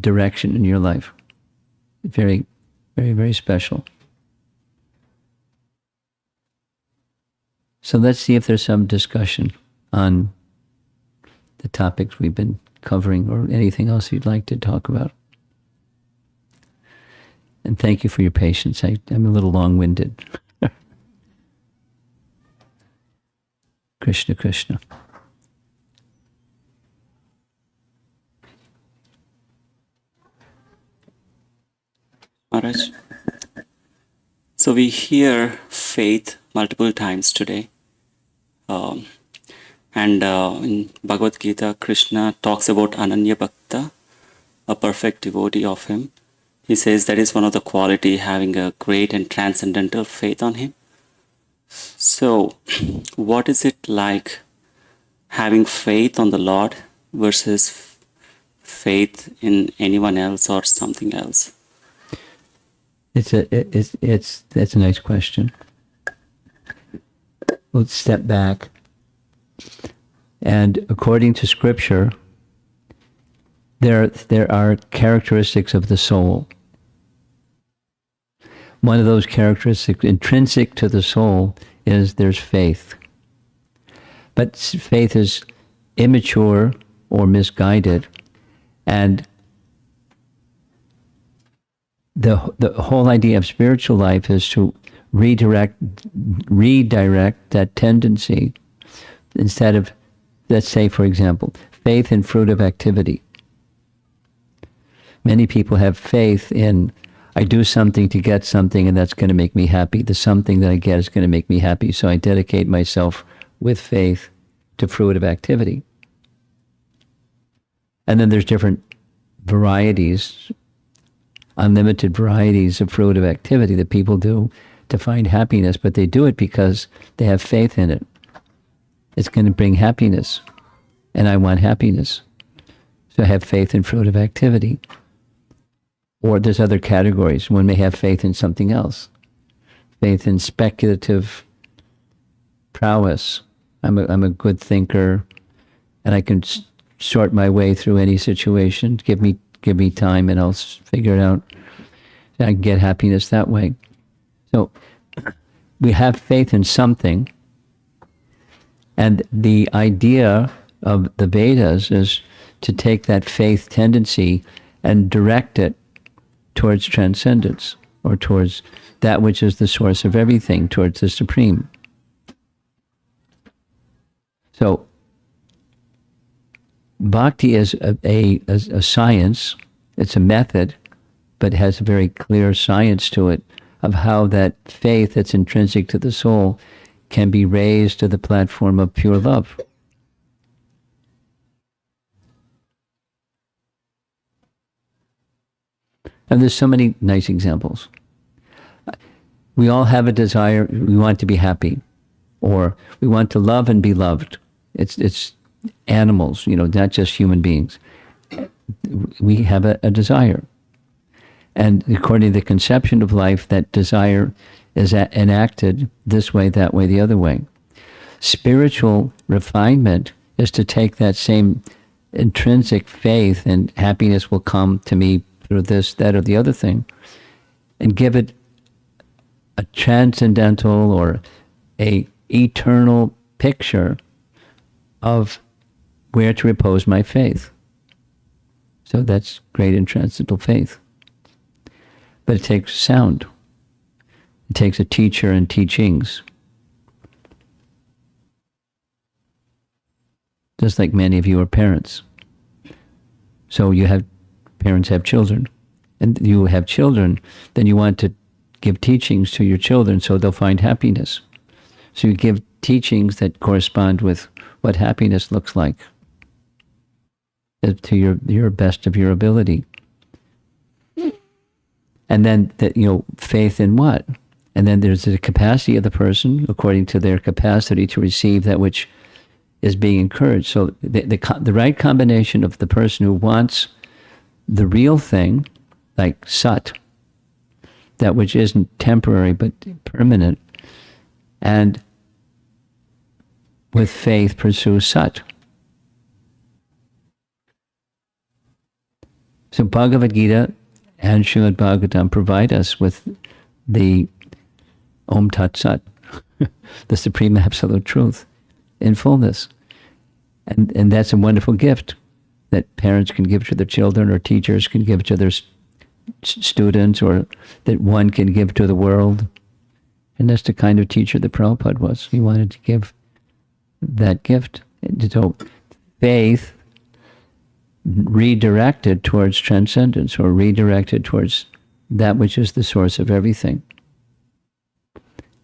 direction in your life. Very, very, very special. So let's see if there's some discussion on the topics we've been covering, or anything else you'd like to talk about. And thank you for your patience. I'm a little long-winded. Krishna, Krishna. Maharaj, so we hear faith multiple times today. And in Bhagavad Gita, Krishna talks about Ananya Bhakta, a perfect devotee of him. He says that is one of the quality, having a great and transcendental faith on him. So, what is it like having faith on the Lord versus faith in anyone else or something else? That's a nice question. Let's step back. And according to Scripture, there are characteristics of the soul. One of those characteristics intrinsic to the soul is there's faith. But faith is immature or misguided, and the whole idea of spiritual life is to redirect that tendency, instead of, let's say, for example, faith in fruitive activity. Many people have faith in, I do something to get something, and that's going to make me happy. The something that I get is going to make me happy, so I dedicate myself with faith to fruitive activity. And then there's different varieties, unlimited varieties of fruitive activity that people do to find happiness, but they do it because they have faith in it. It's going to bring happiness, and I want happiness. So I have faith in fruitive activity. Or there's other categories. One may have faith in something else. Faith in speculative prowess. I'm a good thinker, and I can sort my way through any situation. Give me time, and I'll figure it out. I can get happiness that way. So we have faith in something, and the idea of the Vedas is to take that faith tendency and direct it towards transcendence, or towards that which is the source of everything, towards the Supreme. So bhakti is a science, it's a method, but has a very clear science to it of how that faith that's intrinsic to the soul can be raised to the platform of pure love. And there's so many nice examples. We all have a desire, we want to be happy, or we want to love and be loved. It's animals, not just human beings. We have a desire. And according to the conception of life, that desire is enacted this way, that way, the other way. Spiritual refinement is to take that same intrinsic faith and happiness will come to me through this, that, or the other thing, and give it a transcendental or a eternal picture of where to repose my faith. So that's great and transcendental faith. But it takes sound. It takes a teacher and teachings. Just like many of you are parents. So parents have children. And you have children, then you want to give teachings to your children so they'll find happiness. So you give teachings that correspond with what happiness looks like to your best of your ability. And then faith in what? And then there's the capacity of the person according to their capacity to receive that which is being encouraged. So the right combination of the person who wants the real thing, like sat, that which isn't temporary but permanent, and with faith pursue sat. So Bhagavad Gita and Srimad Bhagavatam provide us with the Om Tat Sat, the Supreme Absolute Truth in fullness. And that's a wonderful gift that parents can give to their children, or teachers can give to their students, or that one can give to the world. And that's the kind of teacher that Prabhupada was. He wanted to give that gift. So faith redirected towards transcendence, or redirected towards that which is the source of everything.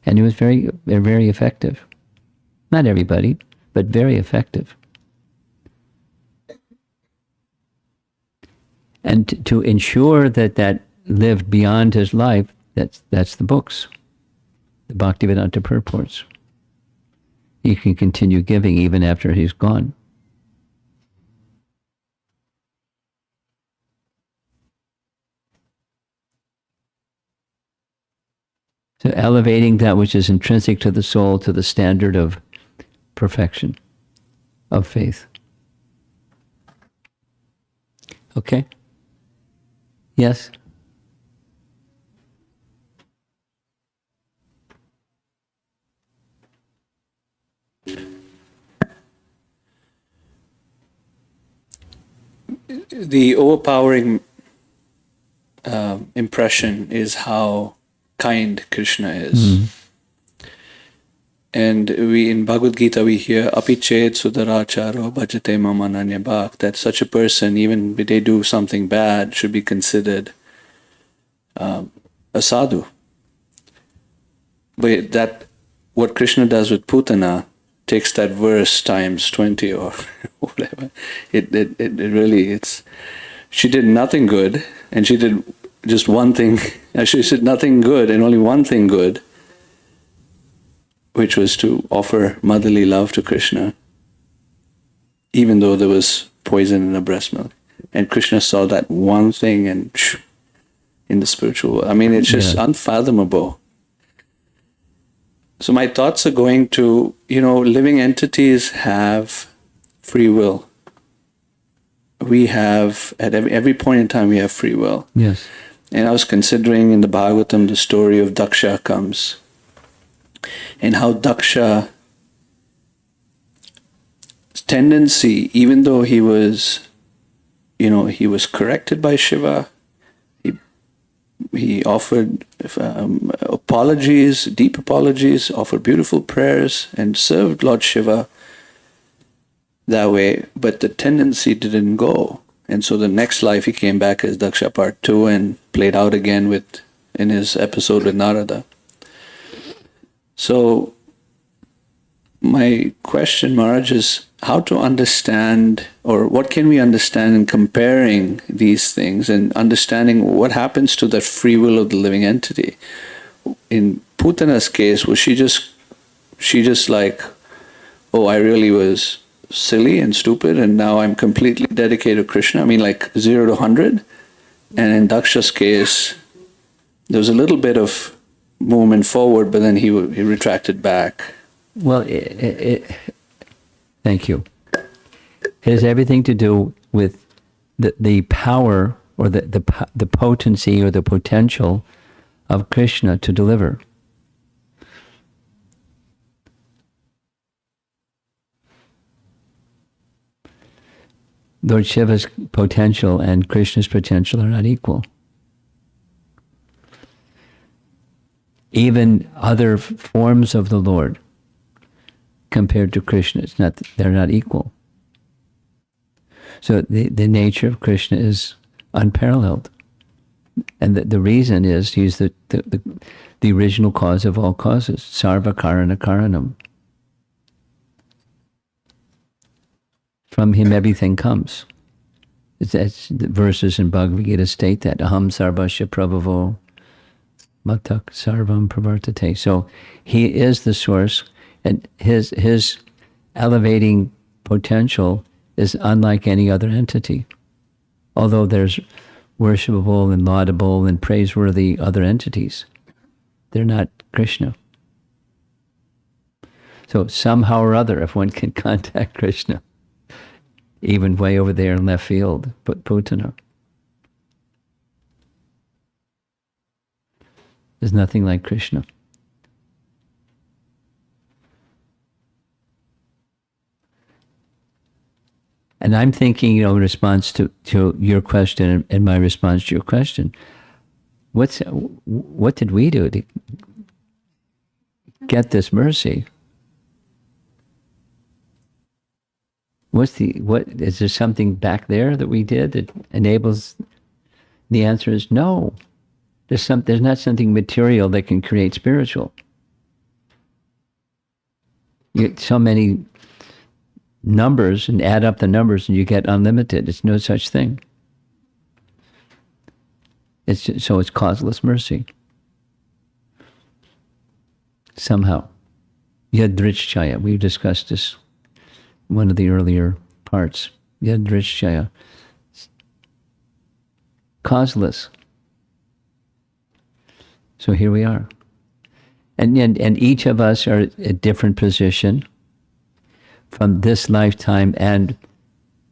And it was very, very effective. Not everybody, but very effective. And to ensure that lived beyond his life, that's the books, the Bhaktivedanta purports. He can continue giving even after he's gone. So elevating that which is intrinsic to the soul to the standard of perfection, of faith. Okay? Yes? The overpowering impression is how kind Krishna is. And in Bhagavad Gita we hear apichet sudaracharo bhajate mam ananya bhak, that such a person, even if they do something bad, should be considered a sadhu. But that what Krishna does with Putana takes that verse times 20 or whatever. It really, she did nothing good, and she did just one thing. She said nothing good and only one thing good, which was to offer motherly love to Krishna, even though there was poison in her breast milk. And Krishna saw that one thing and in the spiritual world. I mean, it's just unfathomable. So my thoughts are going to, living entities have free will. We have, at every point in time, we have free will. Yes. And I was considering in the Bhagavatam, the story of Daksha comes, and how Daksha's tendency, even though he was corrected by Shiva, he offered apologies, deep apologies, offered beautiful prayers, and served Lord Shiva that way, but the tendency didn't go. And so the next life he came back as Daksha Part 2 and played out again in his episode with Narada. So my question, Maharaj, is how to understand, or what can we understand in comparing these things and understanding what happens to that free will of the living entity. In Putana's case, was she just like, oh, I really was silly and stupid and now I'm completely dedicated to Krishna? I mean, like 0 to 100? And in Daksha's case, there was a little bit of movement forward, but then he retracted back. Well, thank you. It has everything to do with the power or the potency or the potential of Krishna to deliver. Lord Shiva's potential and Krishna's potential are not equal. Even other forms of the Lord compared to Krishna, they're not equal. So the nature of Krishna is unparalleled. And the reason is he's the original cause of all causes, sarva karana karanam. From him everything comes. That's the verses in Bhagavad Gita state that, aham sarvasya prabhavo matak sarvam pravartate. So he is the source, and his elevating potential is unlike any other entity. Although there's worshipable and laudable and praiseworthy other entities, they're not Krishna. So somehow or other, if one can contact Krishna, even way over there in left field, but Putana, there's nothing like Krishna. And I'm thinking, in response to your question and my response to your question, what did we do to get this mercy? What is there something back there that we did that enables? The answer is no. There's not something material that can create spiritual. You get so many numbers and add up the numbers and you get unlimited. It's no such thing. It's causeless mercy. Somehow. Yadrishchaya. We've discussed this in one of the earlier parts. Yadrishchaya. Causeless. So here we are. And each of us are at a different position. From this lifetime and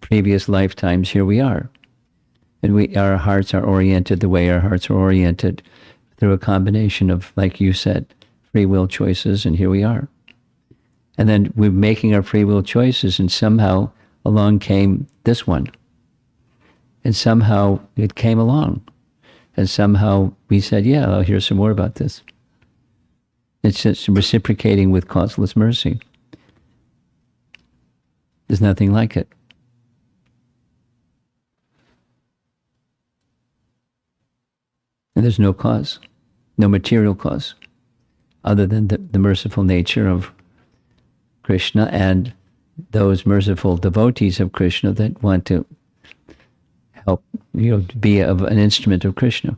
previous lifetimes, here we are. And our hearts are oriented the way our hearts are oriented through a combination of, like you said, free will choices, and here we are. And then we're making our free will choices, and somehow along came this one. And somehow it came along. And somehow we said, yeah, I'll hear some more about this. It's just reciprocating with causeless mercy. There's nothing like it. And there's no cause, no material cause, other than the merciful nature of Krishna and those merciful devotees of Krishna that want to help, be an instrument of Krishna,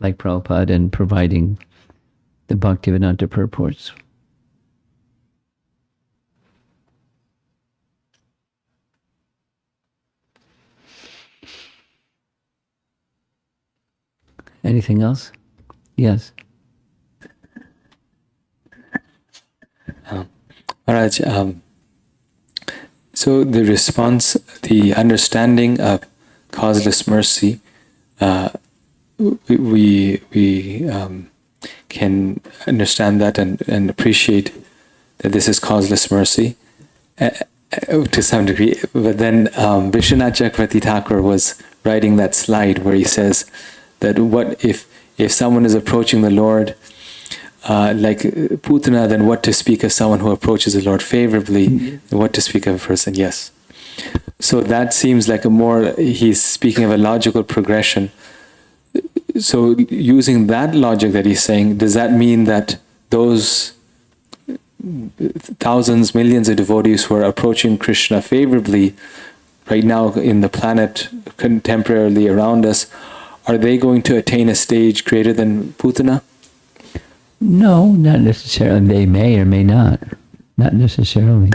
like Prabhupada, and providing the Bhaktivedanta purports. Anything else? Yes. Maharaj, so the response, the understanding of causeless mercy, we can understand that and appreciate that this is causeless mercy to some degree. But then Vishwanath Chakravarti Thakur was writing that slide where he says that what if someone is approaching the Lord like Putana, then what to speak of someone who approaches the Lord favorably, and what to speak of a person, yes. So that seems like he's speaking of a logical progression. So using that logic that he's saying, does that mean that those thousands, millions of devotees who are approaching Krishna favorably right now in the planet contemporarily around us, are they going to attain a stage greater than Putana? No, not necessarily. They may or may not. Not necessarily.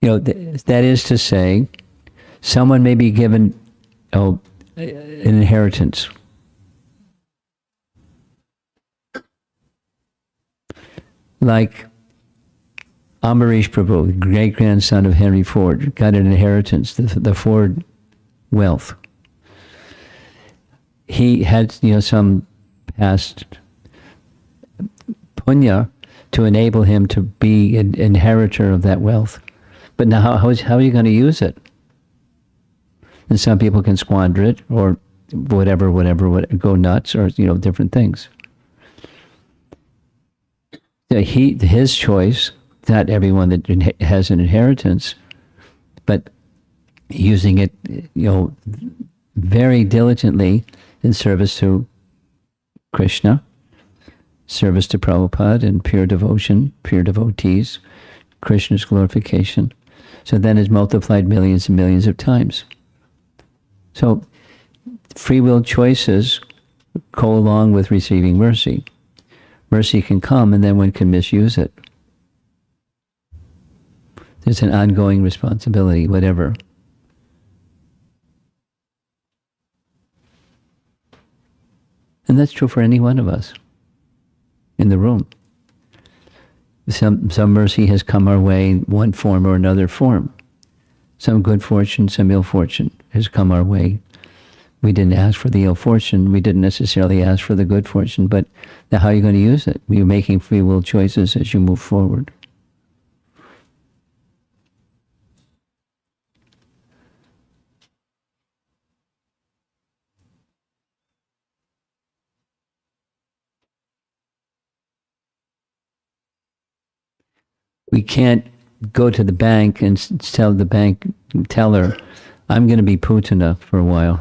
That is to say, someone may be given an inheritance. Like Ambarish Prabhu, the great-grandson of Henry Ford, got an inheritance, the Ford wealth. He had, some past punya to enable him to be an inheritor of that wealth. But now how are you going to use it? And some people can squander it or whatever, go nuts or, different things. His choice, not everyone that has an inheritance, but using it, very diligently in service to Krishna, service to Prabhupada and pure devotion, pure devotees, Krishna's glorification. So then it's multiplied millions and millions of times. So free will choices go along with receiving mercy. Mercy can come and then one can misuse it. There's an ongoing responsibility, whatever. And that's true for any one of us in the room. Some mercy has come our way in one form or another form. Some good fortune, some ill fortune has come our way. We didn't ask for the ill fortune. We didn't necessarily ask for the good fortune. But now how are you going to use it? You're making free will choices as you move forward. We can't go to the bank and tell the bank teller, I'm going to be Putana for a while.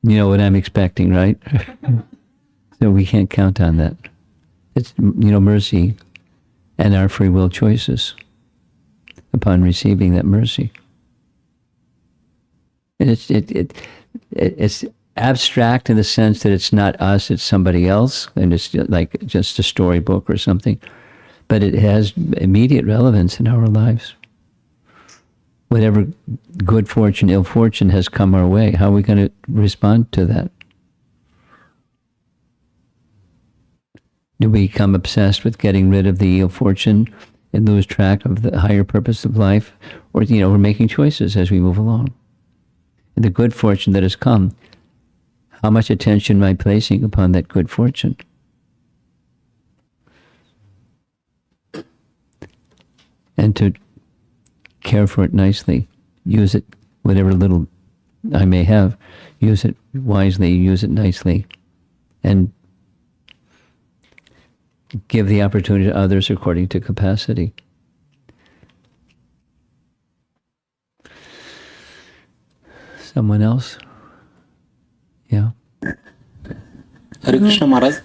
You know what I'm expecting, right? So we can't count on that. It's, mercy and our free will choices upon receiving that mercy. And it's abstract in the sense that it's not us, it's somebody else, and it's like just a storybook or something. But it has immediate relevance in our lives. Whatever good fortune, ill fortune has come our way, how are we going to respond to that? Do we become obsessed with getting rid of the ill fortune and lose track of the higher purpose of life? Or, we're making choices as we move along. And the good fortune that has come, how much attention am I placing upon that good fortune? And to care for it nicely, use it, whatever little I may have, use it wisely, use it nicely, and give the opportunity to others according to capacity. Someone else? Yeah. Hare Krishna Maharaj.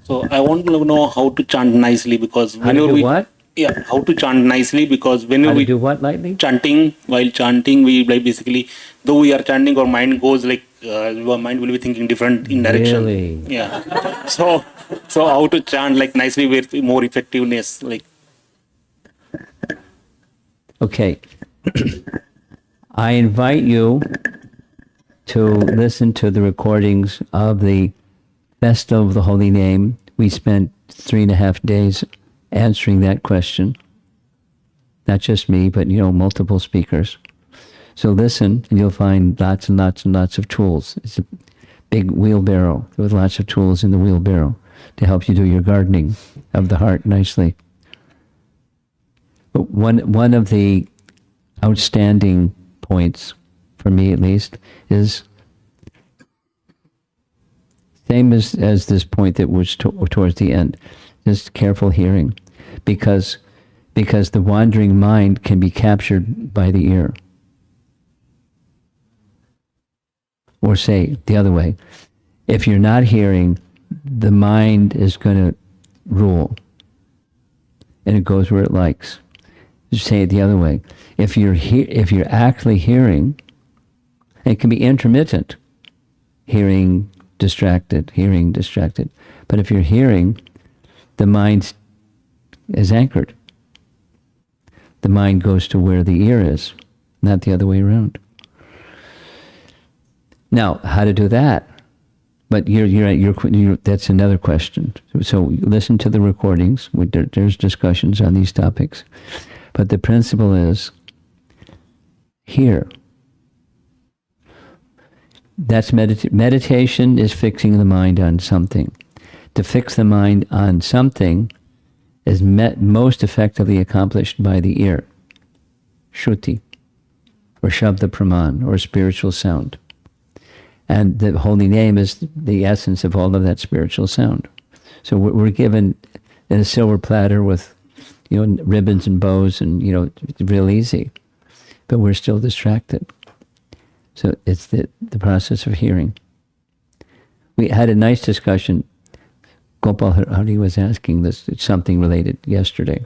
So So I want to know how to chant nicely, because How to whenever do we what? yeah, how to chant nicely, because whenever How to we do what lightly? chanting, while chanting, we like basically, though we are chanting, our mind goes like our mind will be thinking different in direction. Really? Yeah. So how to chant like nicely with more effectiveness, like. Okay. I invite you to listen to the recordings of the Festival of the Holy Name. We spent 3.5 days answering that question. Not just me, but, multiple speakers. So listen, and you'll find lots and lots and lots of tools. It's a big wheelbarrow with lots of tools in the wheelbarrow to help you do your gardening of the heart nicely. But one of the outstanding points, for me at least, is same as this point that was towards the end, just careful hearing, because the wandering mind can be captured by the ear. Or say the other way, if you're not hearing, the mind is going to rule, and it goes where it likes. Just say it the other way. If you're actually hearing, it can be intermittent, hearing distracted. But if you're hearing, the mind is anchored. The mind goes to where the ear is, not the other way around. Now, how to do that? But you're that's another question. So listen to the recordings. There's discussions on these topics. But the principle is here. That's meditation is fixing the mind on something. To fix the mind on something is most effectively accomplished by the ear. Shruti, or Shabda Praman, or spiritual sound. And the holy name is the essence of all of that spiritual sound. So we're given in a silver platter with, ribbons and bows, and, it's real easy. But we're still distracted. So it's the process of hearing. We had a nice discussion. Gopal Hari was asking this, something related yesterday.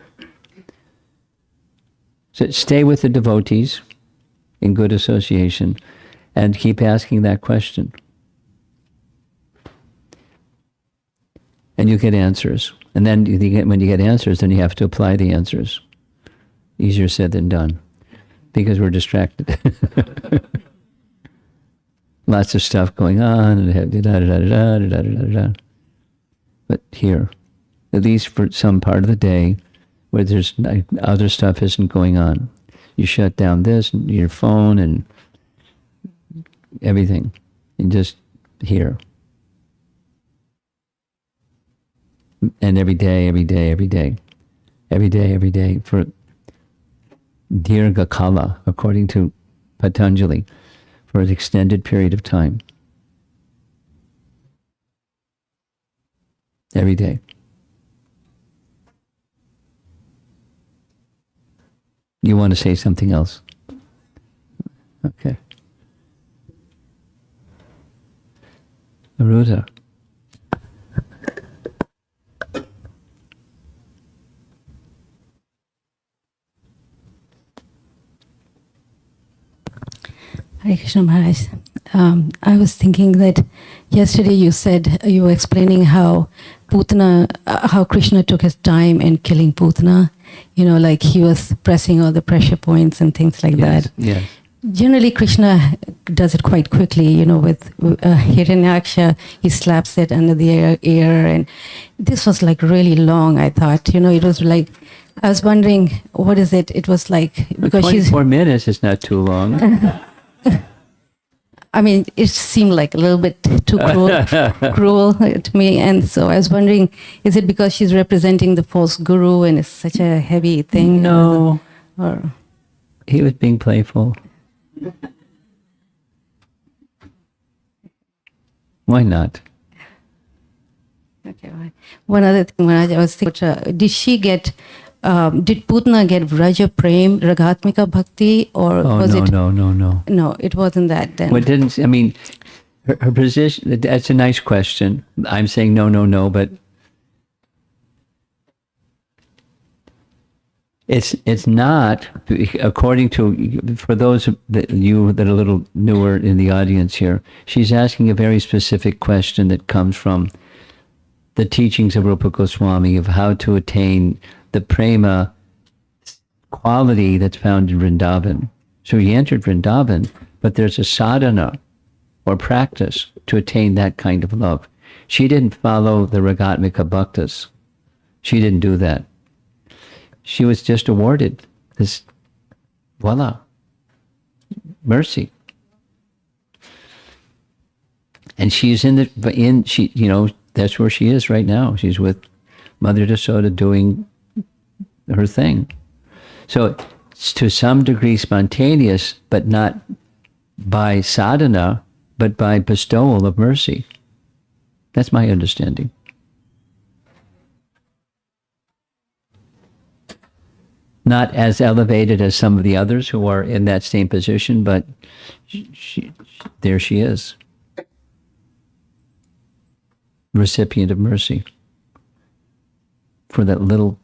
So stay with the devotees in good association and keep asking that question. And you get answers. And then when you get answers, then you have to apply the answers. Easier said than done, because we're distracted. Lots of stuff going on, and but here, at least for some part of the day, where there's other stuff isn't going on, you shut down this, and your phone, and everything, and just hear. And every day, for Dirgha Kala, according to Patanjali, for an extended period of time. Every day. You want to say something else? Okay. Aruta. Hare Krishna Maharaj. I was thinking that yesterday you said, you were explaining how Putana, how Krishna took his time in killing Putana, like he was pressing all the pressure points and things like that. Yes. Generally, Krishna does it quite quickly, with Hiranyaksha, he slaps it under the ear, and this was like really long, I thought. It was like, I was wondering, what is it? It was like, because 24 minutes is not too long. I mean, it seemed like a little bit too cruel to me. And so I was wondering, is it because she's representing the false guru and it's such a heavy thing? No. Or He was being playful. Why not? Okay. One other thing, Maharaj, I was thinking, did Putana get Vraja Prem, Ragatmika Bhakti, or was it? No. No, it wasn't that then. Her position, that's a nice question. I'm saying no, but It's not, according to, for those that you that are a little newer in the audience here, she's asking a very specific question that comes from the teachings of Rupa Goswami of how to attain the prema quality that's found in Vrindavan. So he entered Vrindavan, but there's a sadhana or practice to attain that kind of love. She didn't follow the Ragatmika Bhaktas. She didn't do that. She was just awarded this, voila, mercy. And she's she, you know, that's where she is right now. She's with Mother Yasoda doing her thing. So it's to some degree spontaneous, but not by sadhana, but by bestowal of mercy. That's my understanding. Not as elevated as some of the others who are in that same position, but there she is. Recipient of mercy for that little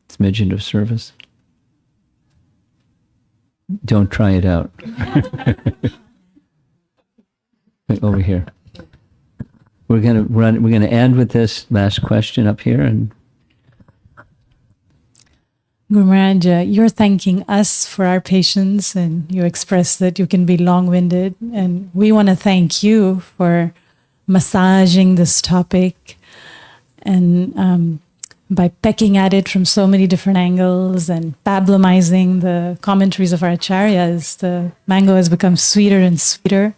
smidgen of service. Don't try it out. Wait, over here. We're gonna end with this last question up here, and Guru Maharaj, you're thanking us for our patience, and you express that you can be long-winded, and we want to thank you for massaging this topic and by pecking at it from so many different angles and pablumizing the commentaries of our acharyas. The mango has become sweeter and sweeter.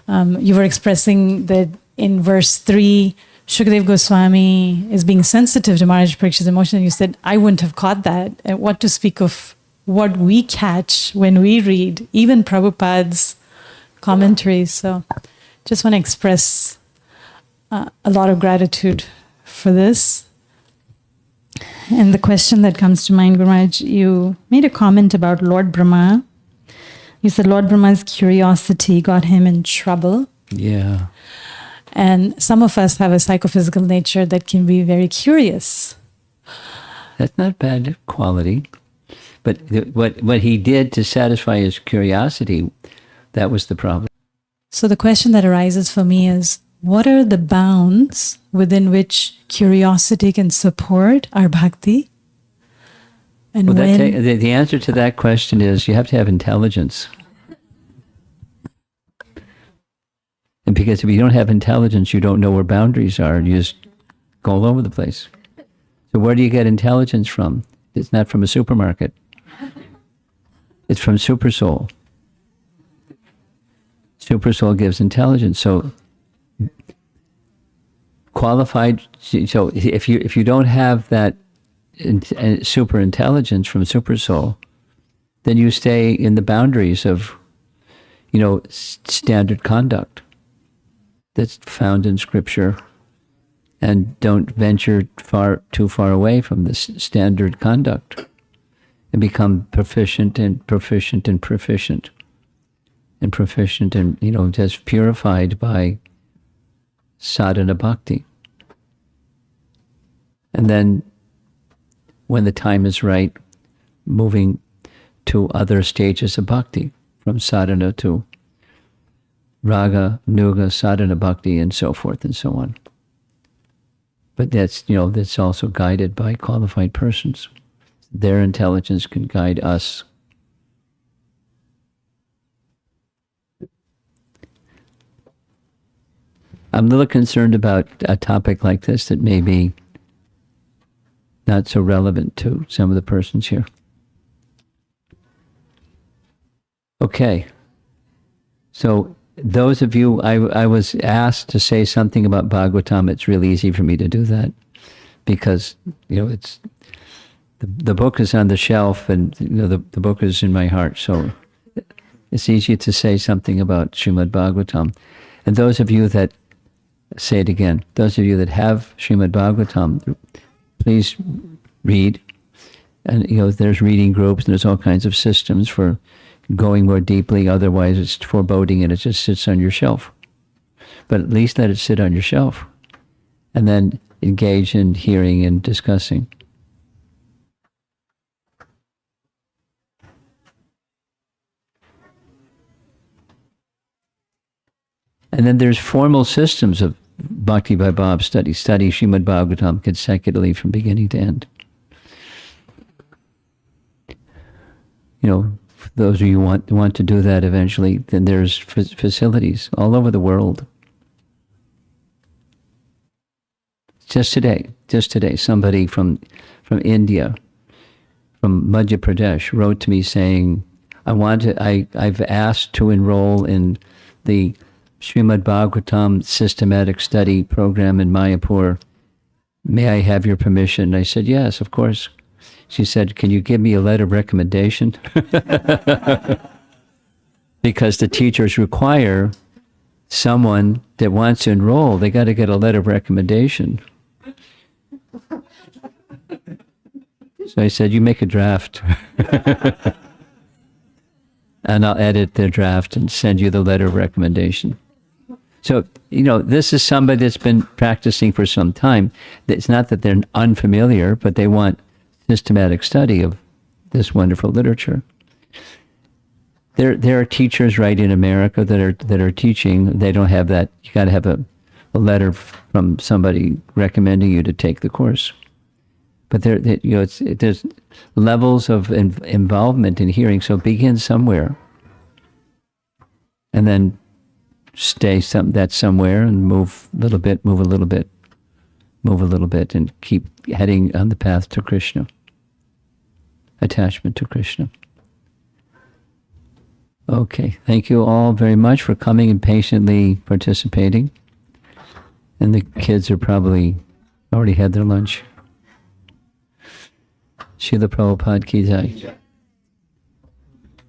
You were expressing that in verse 3, Shukadev Goswami is being sensitive to Maharaj Parikshit's emotion. You said, I wouldn't have caught that. And what to speak of what we catch when we read, even Prabhupada's commentaries. So just want to express a lot of gratitude for this. And the question that comes to mind, Guru Maharaj, you made a comment about Lord Brahma. You said Lord Brahma's curiosity got him in trouble. yeah. And some of us have a psychophysical nature that can be very curious. That's not bad quality. But what he did to satisfy his curiosity, that was the problem. So the question that arises for me is, what are the bounds within which curiosity can support our bhakti? And Well, when... the answer to that question is you have to have intelligence. And because if you don't have intelligence, you don't know where boundaries are. You just go all over the place. So where do you get intelligence from? It's not from a supermarket. It's from Super Soul. Super Soul gives intelligence. So qualified. So if you don't have that super intelligence from Super Soul, then you stay in the boundaries of, standard conduct that's found in Scripture, and don't venture too far away from this standard conduct, and become proficient and just purified by sadhana bhakti. And then when the time is right, moving to other stages of bhakti, from sadhana to raga, nuga, sadhana bhakti, and so forth and so on. But that's also guided by qualified persons. Their intelligence can guide us. I'm a little concerned about a topic like this that may be not so relevant to some of the persons here. Okay. So those of you, I was asked to say something about Bhagavatam. It's really easy for me to do that because, it's the book is on the shelf, and the book is in my heart. So it's easy to say something about Srimad Bhagavatam. And those of you that, say it again, those of you that have Srimad Bhagavatam, please read. And, there's reading groups, and there's all kinds of systems for going more deeply. Otherwise, it's foreboding and it just sits on your shelf. But at least let it sit on your shelf. And then engage in hearing and discussing. And then there's formal systems of Bhakti Vaibhav study Srimad Bhagavatam consecutively from beginning to end. You know, for those of you who want to do that eventually, then there's facilities all over the world. Just today, somebody from India, from Madhya Pradesh, wrote to me saying, I've asked to enroll in the Srimad Bhagavatam systematic study program in Mayapur. May I have your permission? I said, yes, of course. She said, can you give me a letter of recommendation? Because the teachers require someone that wants to enroll, they got to get a letter of recommendation. So I said, you make a draft. And I'll edit the draft and send you the letter of recommendation. So, you know, this is somebody that's been practicing for some time. It's not that they're unfamiliar, but they want systematic study of this wonderful literature. There are teachers right in America that are teaching. They don't have that. You got to have a letter from somebody recommending you to take the course. But there's levels of involvement in hearing. So begin somewhere, and then stay somewhere, and move a little bit, and keep heading on the path to Krishna. Attachment to Krishna. Okay, thank you all very much for coming and patiently participating. And the kids are probably already had their lunch. Srila Prabhupada Ki Jai.